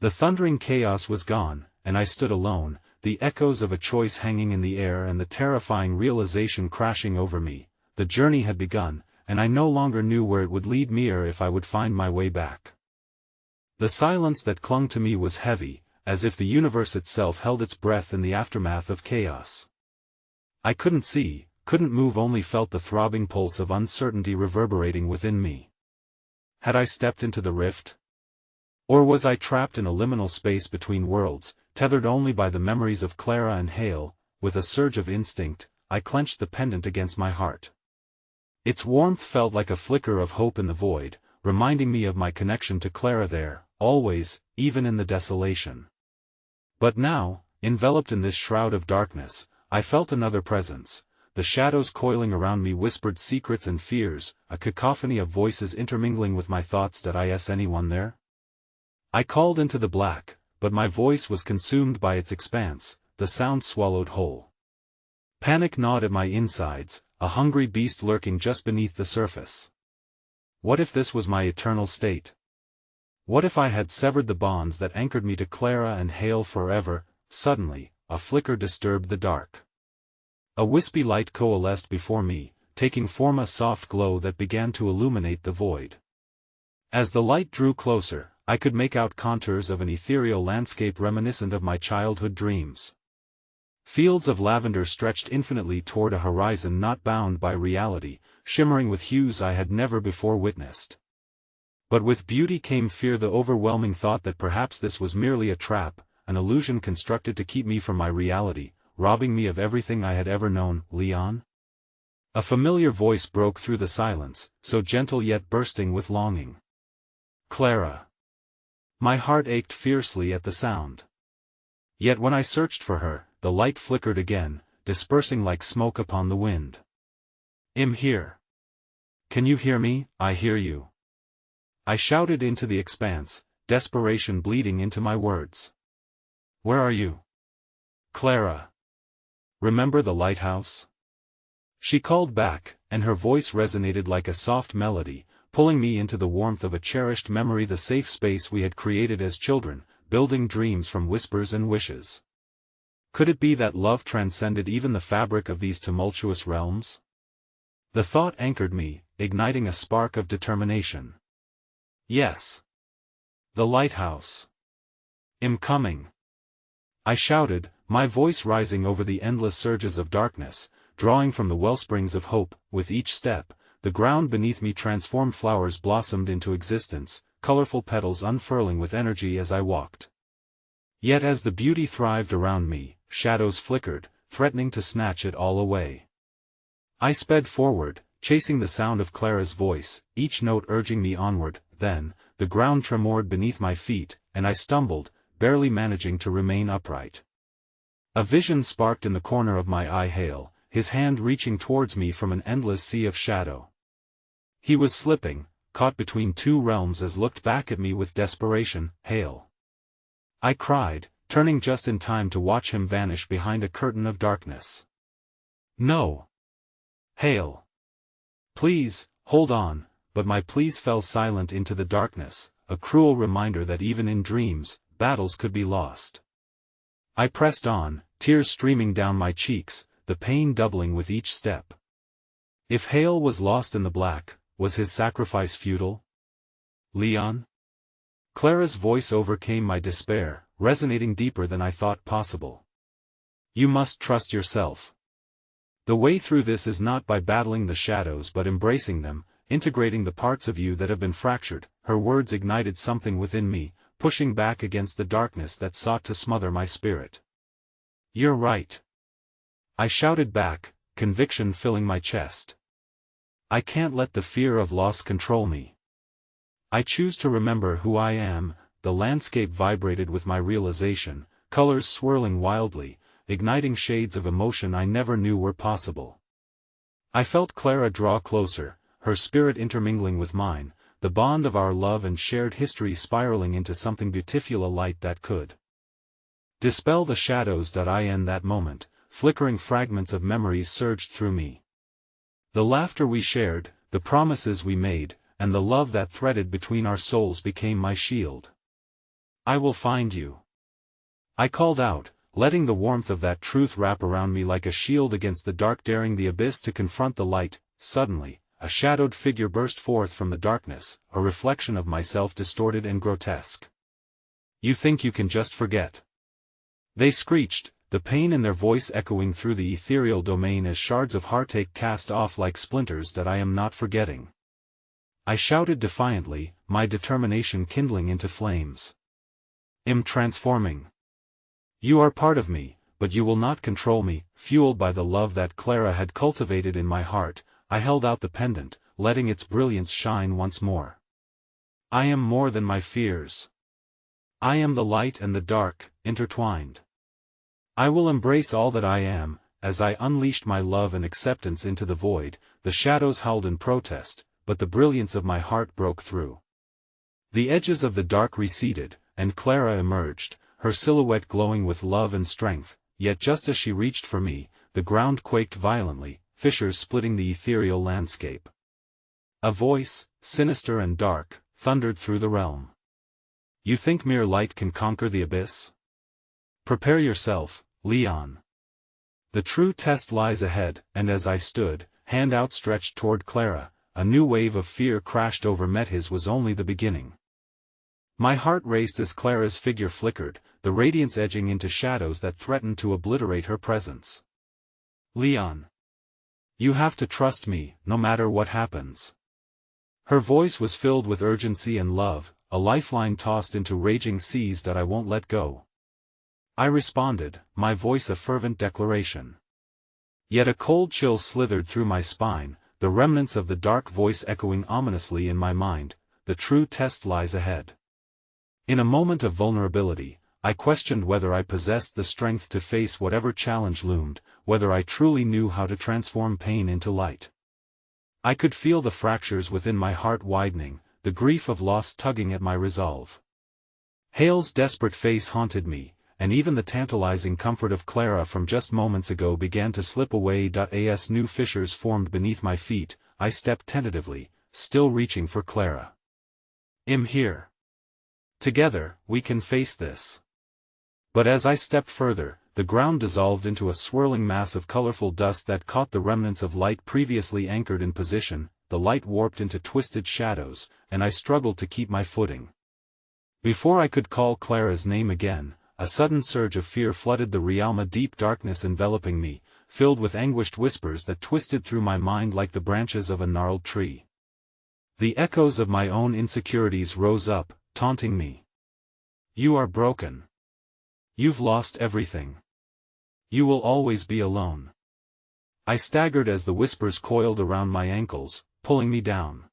The thundering chaos was gone, and I stood alone, the echoes of a choice hanging in the air and the terrifying realization crashing over me. The journey had begun, and I no longer knew where it would lead me or if I would find my way back. The silence that clung to me was heavy, as if the universe itself held its breath in the aftermath of chaos. I couldn't see, couldn't move, only felt the throbbing pulse of uncertainty reverberating within me. Had I stepped into the rift? Or was I trapped in a liminal space between worlds, tethered only by the memories of Clara and Hale? With a surge of instinct, I clenched the pendant against my heart. Its warmth felt like a flicker of hope in the void, reminding me of my connection to Clara there, always, even in the desolation. But now, enveloped in this shroud of darkness, I felt another presence. The shadows coiling around me whispered secrets and fears, a cacophony of voices intermingling with my thoughts. Did I see anyone there? I called into the black, but my voice was consumed by its expanse, the sound swallowed whole. Panic gnawed at my insides, a hungry beast lurking just beneath the surface. What if this was my eternal state? What if I had severed the bonds that anchored me to Clara and Hale forever? Suddenly, a flicker disturbed the dark. A wispy light coalesced before me, taking form, a soft glow that began to illuminate the void. As the light drew closer, I could make out contours of an ethereal landscape reminiscent of my childhood dreams. Fields of lavender stretched infinitely toward a horizon not bound by reality, shimmering with hues I had never before witnessed. But with beauty came fear, the overwhelming thought that perhaps this was merely a trap, an illusion constructed to keep me from my reality, robbing me of everything I had ever known. Leon? A familiar voice broke through the silence, so gentle yet bursting with longing. Clara. My heart ached fiercely at the sound. Yet when I searched for her, the light flickered again, dispersing like smoke upon the wind. I'm here. Can you hear me? I hear you. I shouted into the expanse, desperation bleeding into my words. Where are you? Clara. Remember the lighthouse? She called back, and her voice resonated like a soft melody, pulling me into the warmth of a cherished memory, the safe space we had created as children, building dreams from whispers and wishes. Could it be that love transcended even the fabric of these tumultuous realms? The thought anchored me, igniting a spark of determination. Yes. The lighthouse. I'm coming. I shouted, my voice rising over the endless surges of darkness, drawing from the wellsprings of hope. With each step, the ground beneath me transformed, flowers blossomed into existence, colorful petals unfurling with energy as I walked. Yet as the beauty thrived around me, shadows flickered, threatening to snatch it all away. I sped forward, chasing the sound of Clara's voice, each note urging me onward. Then, the ground tremored beneath my feet, and I stumbled, barely managing to remain upright. A vision sparked in the corner of my eye. Hale, his hand reaching towards me from an endless sea of shadow. He was slipping, caught between two realms, as looked back at me with desperation. Hale. I cried, turning just in time to watch him vanish behind a curtain of darkness. No. Hale. Please, hold on. But my pleas fell silent into the darkness, a cruel reminder that even in dreams, battles could be lost. I pressed on, tears streaming down my cheeks, the pain doubling with each step. If Hale was lost in the black, was his sacrifice futile? Leon? Clara's voice overcame my despair, resonating deeper than I thought possible. You must trust yourself. The way through this is not by battling the shadows but embracing them, integrating the parts of you that have been fractured. Her words ignited something within me, pushing back against the darkness that sought to smother my spirit. You're right. I shouted back, conviction filling my chest. I can't let the fear of loss control me. I choose to remember who I am. The landscape vibrated with my realization, colors swirling wildly, igniting shades of emotion I never knew were possible. I felt Clara draw closer, her spirit intermingling with mine, the bond of our love and shared history spiraling into something beautiful, a light that could dispel the shadows. In that moment, flickering fragments of memories surged through me. The laughter we shared, the promises we made, and the love that threaded between our souls became my shield. I will find you. I called out, letting the warmth of that truth wrap around me like a shield against the dark, daring the abyss to confront the light. Suddenly, a shadowed figure burst forth from the darkness, a reflection of myself distorted and grotesque. "You think you can just forget?" they screeched, the pain in their voice echoing through the ethereal domain as shards of heartache cast off like splinters. "That I am not forgetting," I shouted defiantly, my determination kindling into flames. "Am transforming. You are part of me, but you will not control me." Fueled by the love that Clara had cultivated in my heart, I held out the pendant, letting its brilliance shine once more. "I am more than my fears. I am the light and the dark, intertwined. I will embrace all that I am." As I unleashed my love and acceptance into the void, the shadows howled in protest, but the brilliance of my heart broke through. The edges of the dark receded, and Clara emerged, her silhouette glowing with love and strength, yet just as she reached for me, the ground quaked violently, fissures splitting the ethereal landscape. A voice, sinister and dark, thundered through the realm. "You think mere light can conquer the abyss? Prepare yourself, Leon. The true test lies ahead." And as I stood, hand outstretched toward Clara, a new wave of fear crashed over me. His was only the beginning. My heart raced as Clara's figure flickered, the radiance edging into shadows that threatened to obliterate her presence. "Leon. You have to trust me, no matter what happens." Her voice was filled with urgency and love, a lifeline tossed into raging seas that I won't let go. I responded, my voice a fervent declaration. Yet a cold chill slithered through my spine, the remnants of the dark voice echoing ominously in my mind. "The true test lies ahead." In a moment of vulnerability, I questioned whether I possessed the strength to face whatever challenge loomed, whether I truly knew how to transform pain into light. I could feel the fractures within my heart widening, the grief of loss tugging at my resolve. Hale's desperate face haunted me, and even the tantalizing comfort of Clara from just moments ago began to slip away. As new fissures formed beneath my feet, I stepped tentatively, still reaching for Clara. "I'm here. Together, we can face this." But as I stepped further, the ground dissolved into a swirling mass of colorful dust that caught the remnants of light previously anchored in position. The light warped into twisted shadows, and I struggled to keep my footing. Before I could call Clara's name again, a sudden surge of fear flooded the realm. A deep darkness enveloping me, filled with anguished whispers that twisted through my mind like the branches of a gnarled tree. The echoes of my own insecurities rose up, taunting me. "You are broken. You've lost everything. You will always be alone." I staggered as the whispers coiled around my ankles, pulling me down.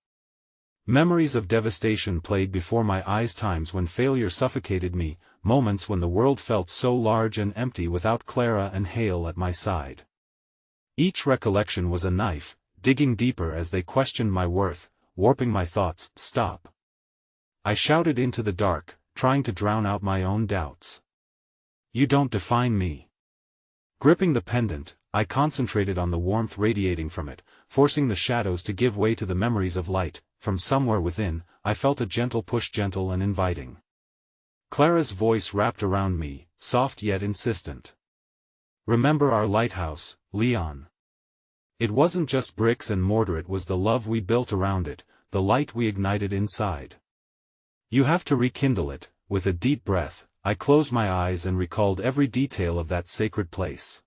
Memories of devastation played before my eyes, times when failure suffocated me, moments when the world felt so large and empty without Clara and Hale at my side. Each recollection was a knife, digging deeper as they questioned my worth, warping my thoughts. "Stop!" I shouted into the dark, trying to drown out my own doubts. "You don't define me." Gripping the pendant, I concentrated on the warmth radiating from it, forcing the shadows to give way to the memories of light. From somewhere within, I felt a gentle push, gentle and inviting. Clara's voice wrapped around me, soft yet insistent. "Remember our lighthouse, Leon. It wasn't just bricks and mortar, it was the love we built around it, the light we ignited inside. You have to rekindle it." With a deep breath, I closed my eyes and recalled every detail of that sacred place.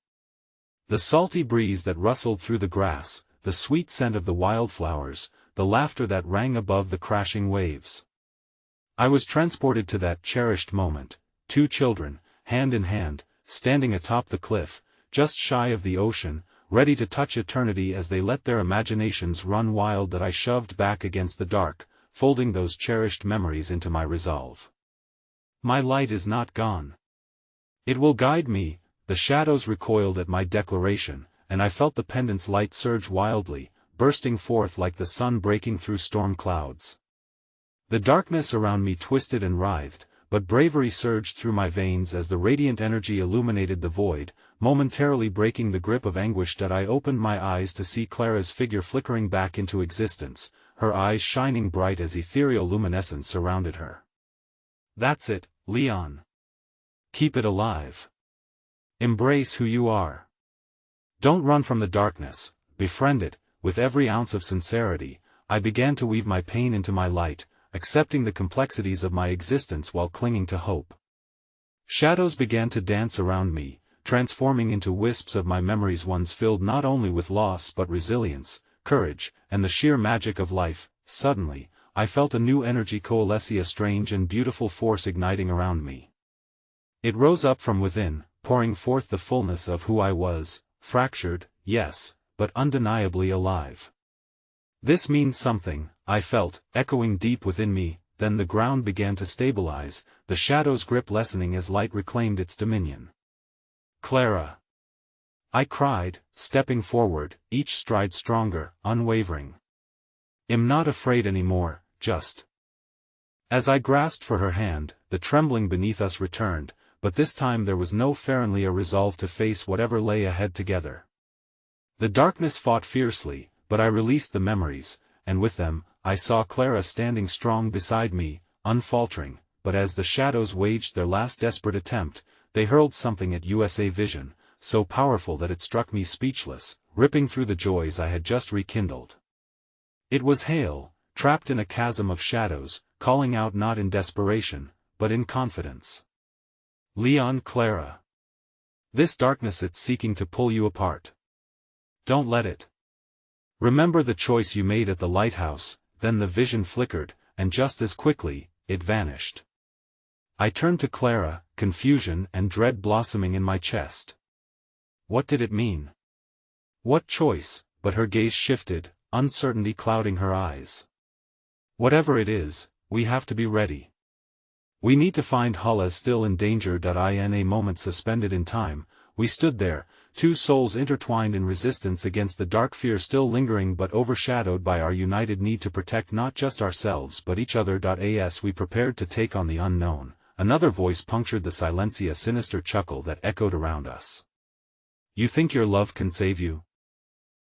The salty breeze that rustled through the grass, the sweet scent of the wildflowers, the laughter that rang above the crashing waves. I was transported to that cherished moment, two children, hand in hand, standing atop the cliff, just shy of the ocean, ready to touch eternity as they let their imaginations run wild. That I shoved back against the dark, folding those cherished memories into my resolve. My light is not gone. It will guide me. The shadows recoiled at my declaration, and I felt the pendant's light surge wildly, bursting forth like the sun breaking through storm clouds. The darkness around me twisted and writhed, but bravery surged through my veins as the radiant energy illuminated the void, momentarily breaking the grip of anguish. I opened my eyes to see Clara's figure flickering back into existence, her eyes shining bright as ethereal luminescence surrounded her. "That's it, Leon. Keep it alive. Embrace who you are. Don't run from the darkness, befriend it." with every ounce of sincerity, I began to weave my pain into my light, accepting the complexities of my existence while clinging to hope. Shadows began to dance around me, transforming into wisps of my memories, ones filled not only with loss but resilience, courage, and the sheer magic of life. Suddenly, I felt a new energy coalesce, a strange and beautiful force igniting around me. It rose up from within, pouring forth the fullness of who I was, fractured, yes, but undeniably alive. This means something, I felt, echoing deep within me. Then the ground began to stabilize, the shadow's grip lessening as light reclaimed its dominion. "Clara!" I cried, stepping forward, each stride stronger, unwavering. "I'm not afraid anymore, just." As I grasped for her hand, the trembling beneath us returned, but this time there was no fear, only a resolve to face whatever lay ahead together. The darkness fought fiercely, but I released the memories, and with them, I saw Clara standing strong beside me, unfaltering. But as the shadows waged their last desperate attempt, they hurled something at USA Vision, so powerful that it struck me speechless, ripping through the joys I had just rekindled. It was Hale, trapped in a chasm of shadows, calling out not in desperation, but in confidence. "Leon, Clara. This darkness, it's seeking to pull you apart. Don't let it. Remember the choice you made at the lighthouse." Then the vision flickered, and just as quickly, it vanished. I turned to Clara, confusion and dread blossoming in my chest. What did it mean? What choice? But her gaze shifted, uncertainty clouding her eyes. "Whatever it is, we have to be ready. We need to find Hulla's still in danger." In a moment suspended in time, we stood there, two souls intertwined in resistance against the dark fear still lingering but overshadowed by our united need to protect not just ourselves but each other. As we prepared to take on the unknown, another voice punctured the silence, a sinister chuckle that echoed around us. "You think your love can save you?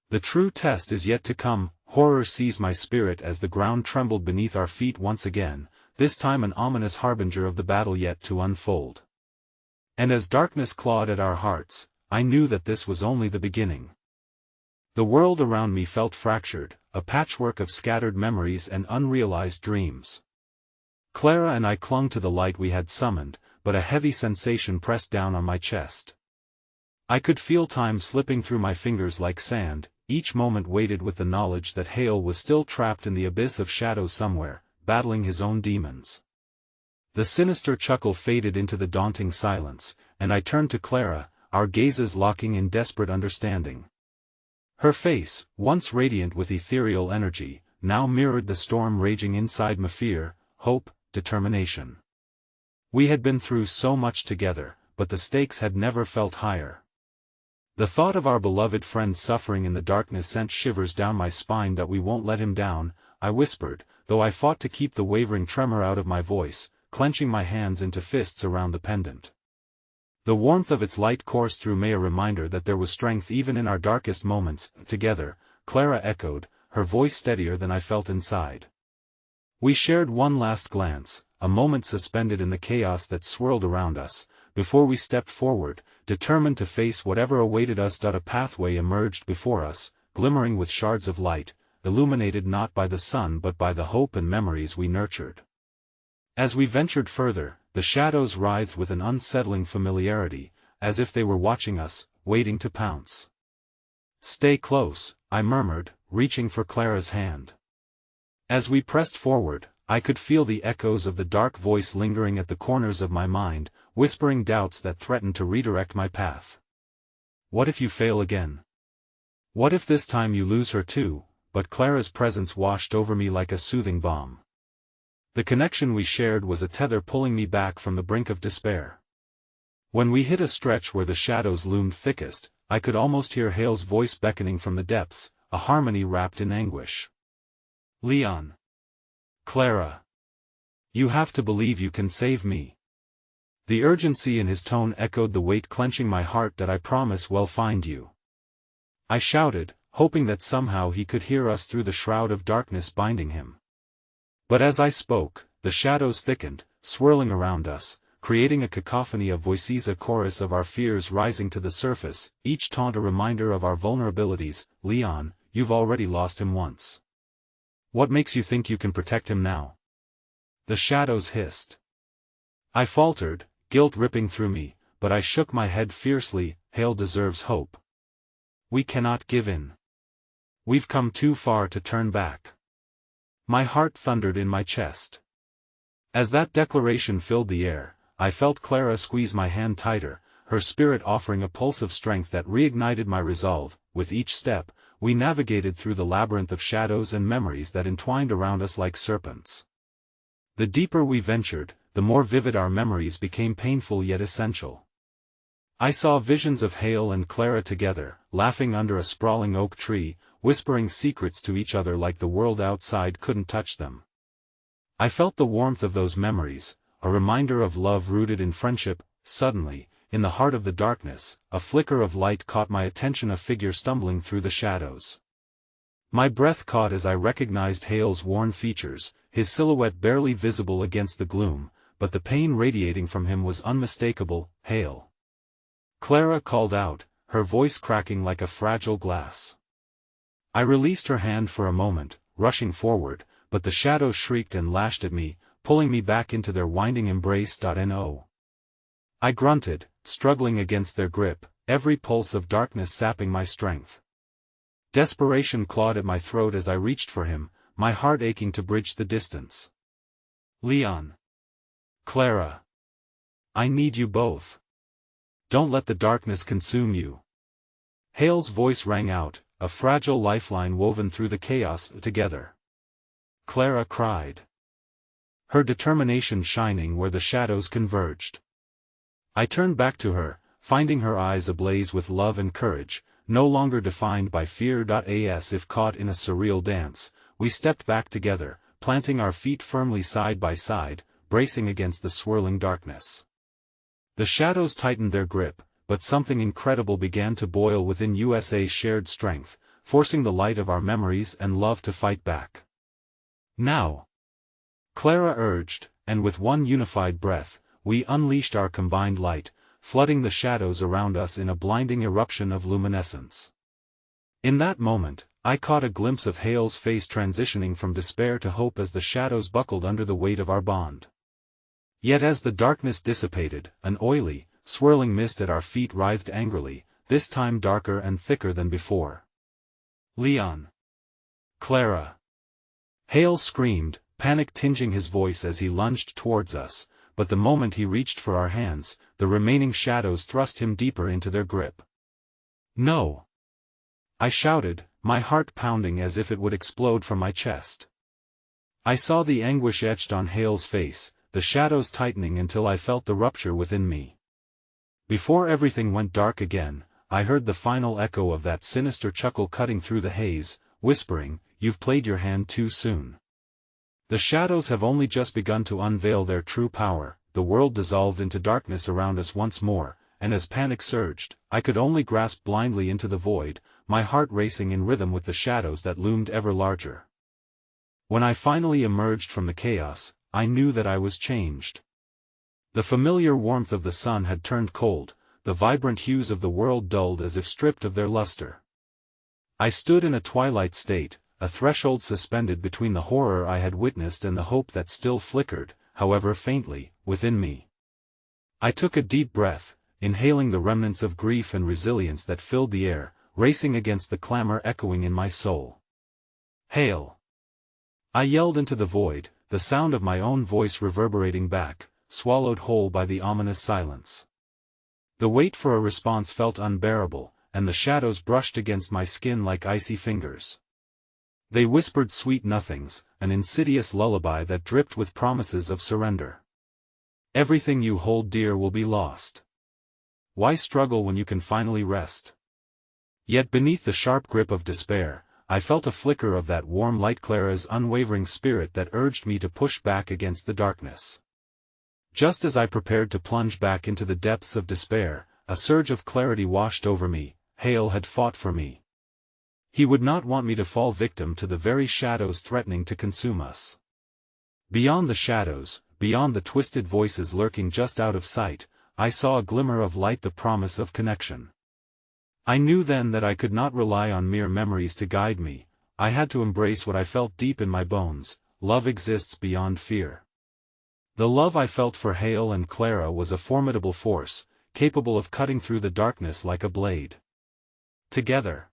The true test is yet to come." Horror seized my spirit as the ground trembled beneath our feet once again, this time an ominous harbinger of the battle yet to unfold. And as darkness clawed at our hearts, I knew that this was only the beginning. The world around me felt fractured, a patchwork of scattered memories and unrealized dreams. Clara and I clung to the light we had summoned, but a heavy sensation pressed down on my chest. I could feel time slipping through my fingers like sand, each moment weighted with the knowledge that Hale was still trapped in the abyss of shadows somewhere, battling his own demons. The sinister chuckle faded into the daunting silence, and I turned to Clara, our gazes locking in desperate understanding. Her face, once radiant with ethereal energy, now mirrored the storm raging inside me: fear, hope, determination. We had been through so much together, but the stakes had never felt higher. The thought of our beloved friend suffering in the darkness sent shivers down my spine. "We won't let him down," I whispered, though I fought to keep the wavering tremor out of my voice, clenching my hands into fists around the pendant. The warmth of its light coursed through me, a reminder that there was strength even in our darkest moments. "Together," Clara echoed, her voice steadier than I felt inside. We shared one last glance, a moment suspended in the chaos that swirled around us, before we stepped forward, determined to face whatever awaited us. A pathway emerged before us, glimmering with shards of light, illuminated not by the sun but by the hope and memories we nurtured. As we ventured further, the shadows writhed with an unsettling familiarity, as if they were watching us, waiting to pounce. "Stay close," I murmured, reaching for Clara's hand. As we pressed forward, I could feel the echoes of the dark voice lingering at the corners of my mind, whispering doubts that threatened to redirect my path. "What if you fail again? What if this time you lose her too?" But Clara's presence washed over me like a soothing balm. The connection we shared was a tether pulling me back from the brink of despair. When we hit a stretch where the shadows loomed thickest, I could almost hear Hale's voice beckoning from the depths, a harmony wrapped in anguish. "Leon. Clara. You have to believe you can save me." The urgency in his tone echoed the weight clenching my heart. "I promise we'll find you," I shouted, hoping that somehow he could hear us through the shroud of darkness binding him. But as I spoke, the shadows thickened, swirling around us, creating a cacophony of voices, a chorus of our fears rising to the surface, each taunt a reminder of our vulnerabilities. "Leon, you've already lost him once. What makes you think you can protect him now? The shadows hissed. I faltered, guilt ripping through me, but I shook my head fiercely. Hale deserves hope. We cannot give in. We've come too far to turn back. My heart thundered in my chest. As that declaration filled the air, I felt Clara squeeze my hand tighter, her spirit offering a pulse of strength that reignited my resolve. With each step, we navigated through the labyrinth of shadows and memories that entwined around us like serpents. The deeper we ventured, the more vivid our memories became, painful yet essential. I saw visions of Hale and Clara together, laughing under a sprawling oak tree, whispering secrets to each other like the world outside couldn't touch them. I felt the warmth of those memories, a reminder of love rooted in friendship. Suddenly, in the heart of the darkness, a flicker of light caught my attention, a figure stumbling through the shadows. My breath caught as I recognized Hale's worn features, his silhouette barely visible against the gloom, but the pain radiating from him was unmistakable. Hale. Clara called out, her voice cracking like a fragile glass. I released her hand for a moment, rushing forward, but the shadows shrieked and lashed at me, pulling me back into their winding embrace. No. I grunted, struggling against their grip, every pulse of darkness sapping my strength. Desperation clawed at my throat as I reached for him, my heart aching to bridge the distance. Leon. Clara. I need you both. Don't let the darkness consume you. Hale's voice rang out, a fragile lifeline woven through the chaos. Together. Clara cried. Her determination shining where the shadows converged. I turned back to her, finding her eyes ablaze with love and courage, no longer defined by fear. As if caught in a surreal dance, we stepped back together, planting our feet firmly side by side, bracing against the swirling darkness. The shadows tightened their grip, but something incredible began to boil within USA's shared strength, forcing the light of our memories and love to fight back. Now! Clara urged, and with one unified breath, we unleashed our combined light, flooding the shadows around us in a blinding eruption of luminescence. In that moment, I caught a glimpse of Hale's face transitioning from despair to hope as the shadows buckled under the weight of our bond. Yet as the darkness dissipated, an oily, swirling mist at our feet writhed angrily, this time darker and thicker than before. Leon. Clara. Hale screamed, panic tinging his voice as he lunged towards us, but the moment he reached for our hands, the remaining shadows thrust him deeper into their grip. No! I shouted, my heart pounding as if it would explode from my chest. I saw the anguish etched on Hale's face, the shadows tightening until I felt the rupture within me. Before everything went dark again, I heard the final echo of that sinister chuckle cutting through the haze, whispering, "You've played your hand too soon." The shadows have only just begun to unveil their true power. The world dissolved into darkness around us once more, and as panic surged, I could only grasp blindly into the void, my heart racing in rhythm with the shadows that loomed ever larger. When I finally emerged from the chaos, I knew that I was changed. The familiar warmth of the sun had turned cold, the vibrant hues of the world dulled as if stripped of their luster. I stood in a twilight state, a threshold suspended between the horror I had witnessed and the hope that still flickered, however faintly, within me. I took a deep breath, inhaling the remnants of grief and resilience that filled the air, racing against the clamor echoing in my soul. Hale! I yelled into the void, the sound of my own voice reverberating back, swallowed whole by the ominous silence. The wait for a response felt unbearable, and the shadows brushed against my skin like icy fingers. They whispered sweet nothings, an insidious lullaby that dripped with promises of surrender. Everything you hold dear will be lost. Why struggle when you can finally rest? Yet beneath the sharp grip of despair, I felt a flicker of that warm light, Clara's unwavering spirit that urged me to push back against the darkness. Just as I prepared to plunge back into the depths of despair, a surge of clarity washed over me. Hale had fought for me. He would not want me to fall victim to the very shadows threatening to consume us. Beyond the shadows, beyond the twisted voices lurking just out of sight, I saw a glimmer of light, the promise of connection. I knew then that I could not rely on mere memories to guide me. I had to embrace what I felt deep in my bones. Love exists beyond fear. The love I felt for Hale and Clara was a formidable force, capable of cutting through the darkness like a blade. Together.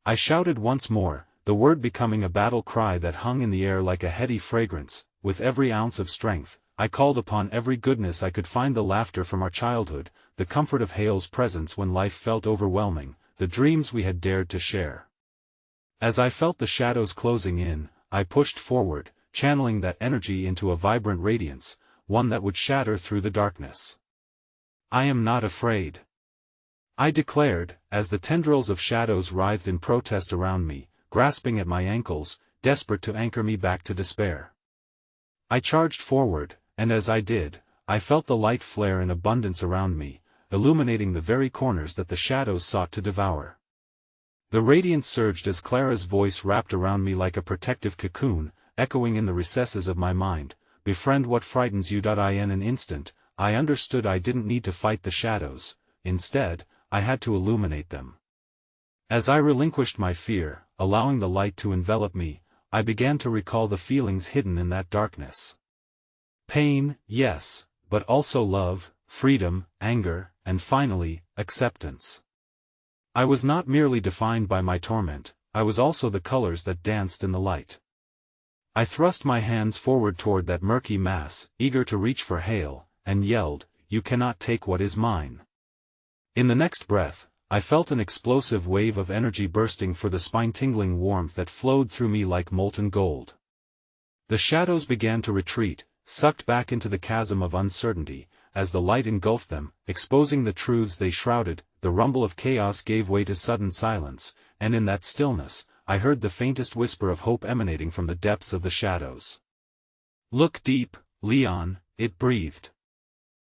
I shouted once more, the word becoming a battle cry that hung in the air like a heady fragrance. With every ounce of strength, I called upon every goodness I could find: the laughter from our childhood, the comfort of Hale's presence when life felt overwhelming, the dreams we had dared to share. As I felt the shadows closing in, I pushed forward, channeling that energy into a vibrant radiance, one that would shatter through the darkness. I am not afraid, I declared, as the tendrils of shadows writhed in protest around me, grasping at my ankles, desperate to anchor me back to despair. I charged forward, and as I did, I felt the light flare in abundance around me, illuminating the very corners that the shadows sought to devour. The radiance surged as Clara's voice wrapped around me like a protective cocoon, echoing in the recesses of my mind, "Befriend what frightens you." In an instant, I understood I didn't need to fight the shadows. Instead, I had to illuminate them. As I relinquished my fear, allowing the light to envelop me, I began to recall the feelings hidden in that darkness. Pain, yes, but also love, freedom, anger, and finally, acceptance. I was not merely defined by my torment, I was also the colors that danced in the light. I thrust my hands forward toward that murky mass, eager to reach for Hale, and yelled, "You cannot take what is mine." In the next breath, I felt an explosive wave of energy bursting for the spine-tingling warmth that flowed through me like molten gold. The shadows began to retreat, sucked back into the chasm of uncertainty, as the light engulfed them, exposing the truths they shrouded. The rumble of chaos gave way to sudden silence, and in that stillness, I heard the faintest whisper of hope emanating from the depths of the shadows. "Look deep, Leon," it breathed.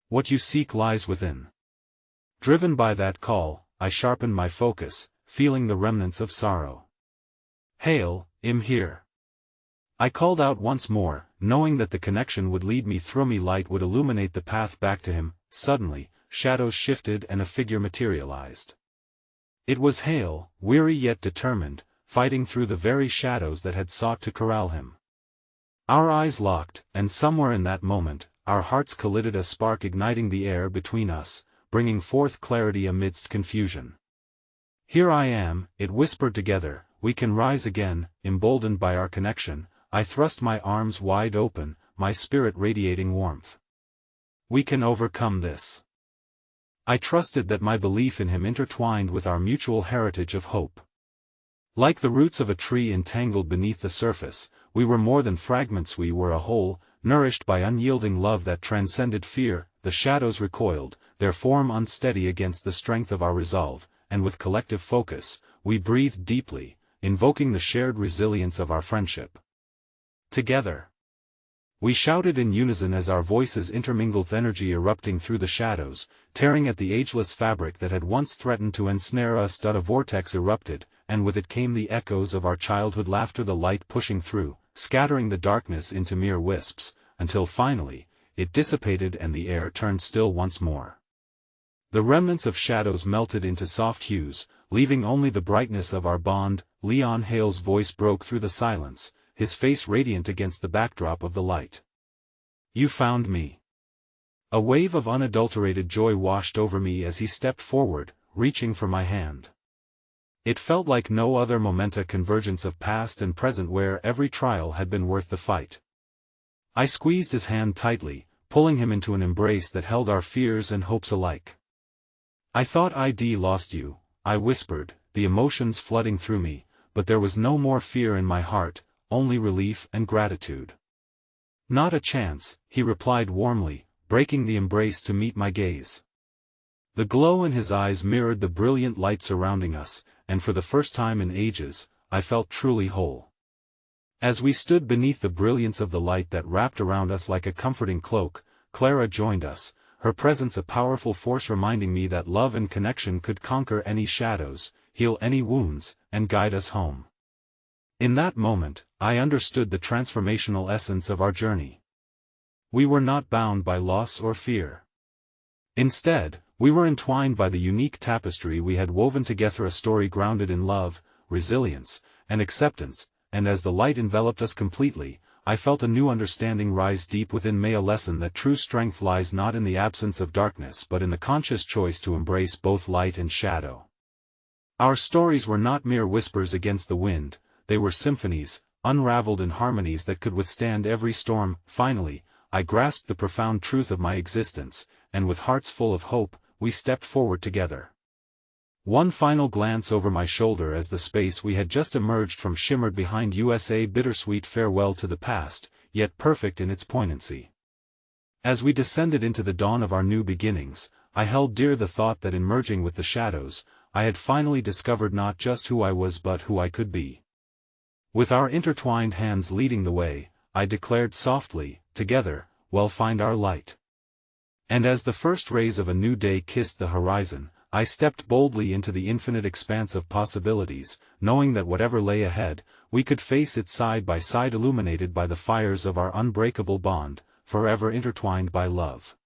"What you seek lies within." Driven by that call, I sharpened my focus, feeling the remnants of sorrow. "Hale, I'm here." I called out once more, knowing that the connection would lead me through me. Light would illuminate the path back to him. Suddenly, shadows shifted and a figure materialized. It was Hale, weary yet determined, fighting through the very shadows that had sought to corral him. Our eyes locked, and somewhere in that moment, our hearts collided, a spark igniting the air between us, bringing forth clarity amidst confusion. "Here I am," it whispered together, "we can rise again." Emboldened by our connection, I thrust my arms wide open, my spirit radiating warmth. "We can overcome this." I trusted that my belief in him intertwined with our mutual heritage of hope. Like the roots of a tree entangled beneath the surface, we were more than fragments, we were a whole, nourished by unyielding love that transcended fear. The shadows recoiled, their form unsteady against the strength of our resolve, and with collective focus, we breathed deeply, invoking the shared resilience of our friendship. Together, we shouted in unison as our voices intermingled, energy erupting through the shadows, tearing at the ageless fabric that had once threatened to ensnare us. A vortex erupted, and with it came the echoes of our childhood laughter, the light pushing through, scattering the darkness into mere wisps, until finally, it dissipated and the air turned still once more. The remnants of shadows melted into soft hues, leaving only the brightness of our bond. Leon. Hale's voice broke through the silence, his face radiant against the backdrop of the light. "You found me." A wave of unadulterated joy washed over me as he stepped forward, reaching for my hand. It felt like no other convergence of past and present where every trial had been worth the fight. I squeezed his hand tightly, pulling him into an embrace that held our fears and hopes alike. "I thought I'd lost you," I whispered, the emotions flooding through me, but there was no more fear in my heart, only relief and gratitude. "Not a chance," he replied warmly, breaking the embrace to meet my gaze. The glow in his eyes mirrored the brilliant light surrounding us, and for the first time in ages, I felt truly whole. As we stood beneath the brilliance of the light that wrapped around us like a comforting cloak, Clara joined us, her presence a powerful force reminding me that love and connection could conquer any shadows, heal any wounds, and guide us home. In that moment, I understood the transformational essence of our journey. We were not bound by loss or fear. Instead, We were entwined by the unique tapestry we had woven together, a story grounded in love, resilience, and acceptance, and as the light enveloped us completely, I felt a new understanding rise deep within me, a lesson that true strength lies not in the absence of darkness but in the conscious choice to embrace both light and shadow. Our stories were not mere whispers against the wind, they were symphonies, unraveled in harmonies that could withstand every storm. Finally, I grasped the profound truth of my existence, and with hearts full of hope, we stepped forward together. One final glance over my shoulder as the space we had just emerged from shimmered behind us, a bittersweet farewell to the past, yet perfect in its poignancy. As we descended into the dawn of our new beginnings, I held dear the thought that in merging with the shadows, I had finally discovered not just who I was but who I could be. With our intertwined hands leading the way, I declared softly, together, we'll find our light. And as the first rays of a new day kissed the horizon, I stepped boldly into the infinite expanse of possibilities, knowing that whatever lay ahead, we could face it side by side, illuminated by the fires of our unbreakable bond, forever intertwined by love.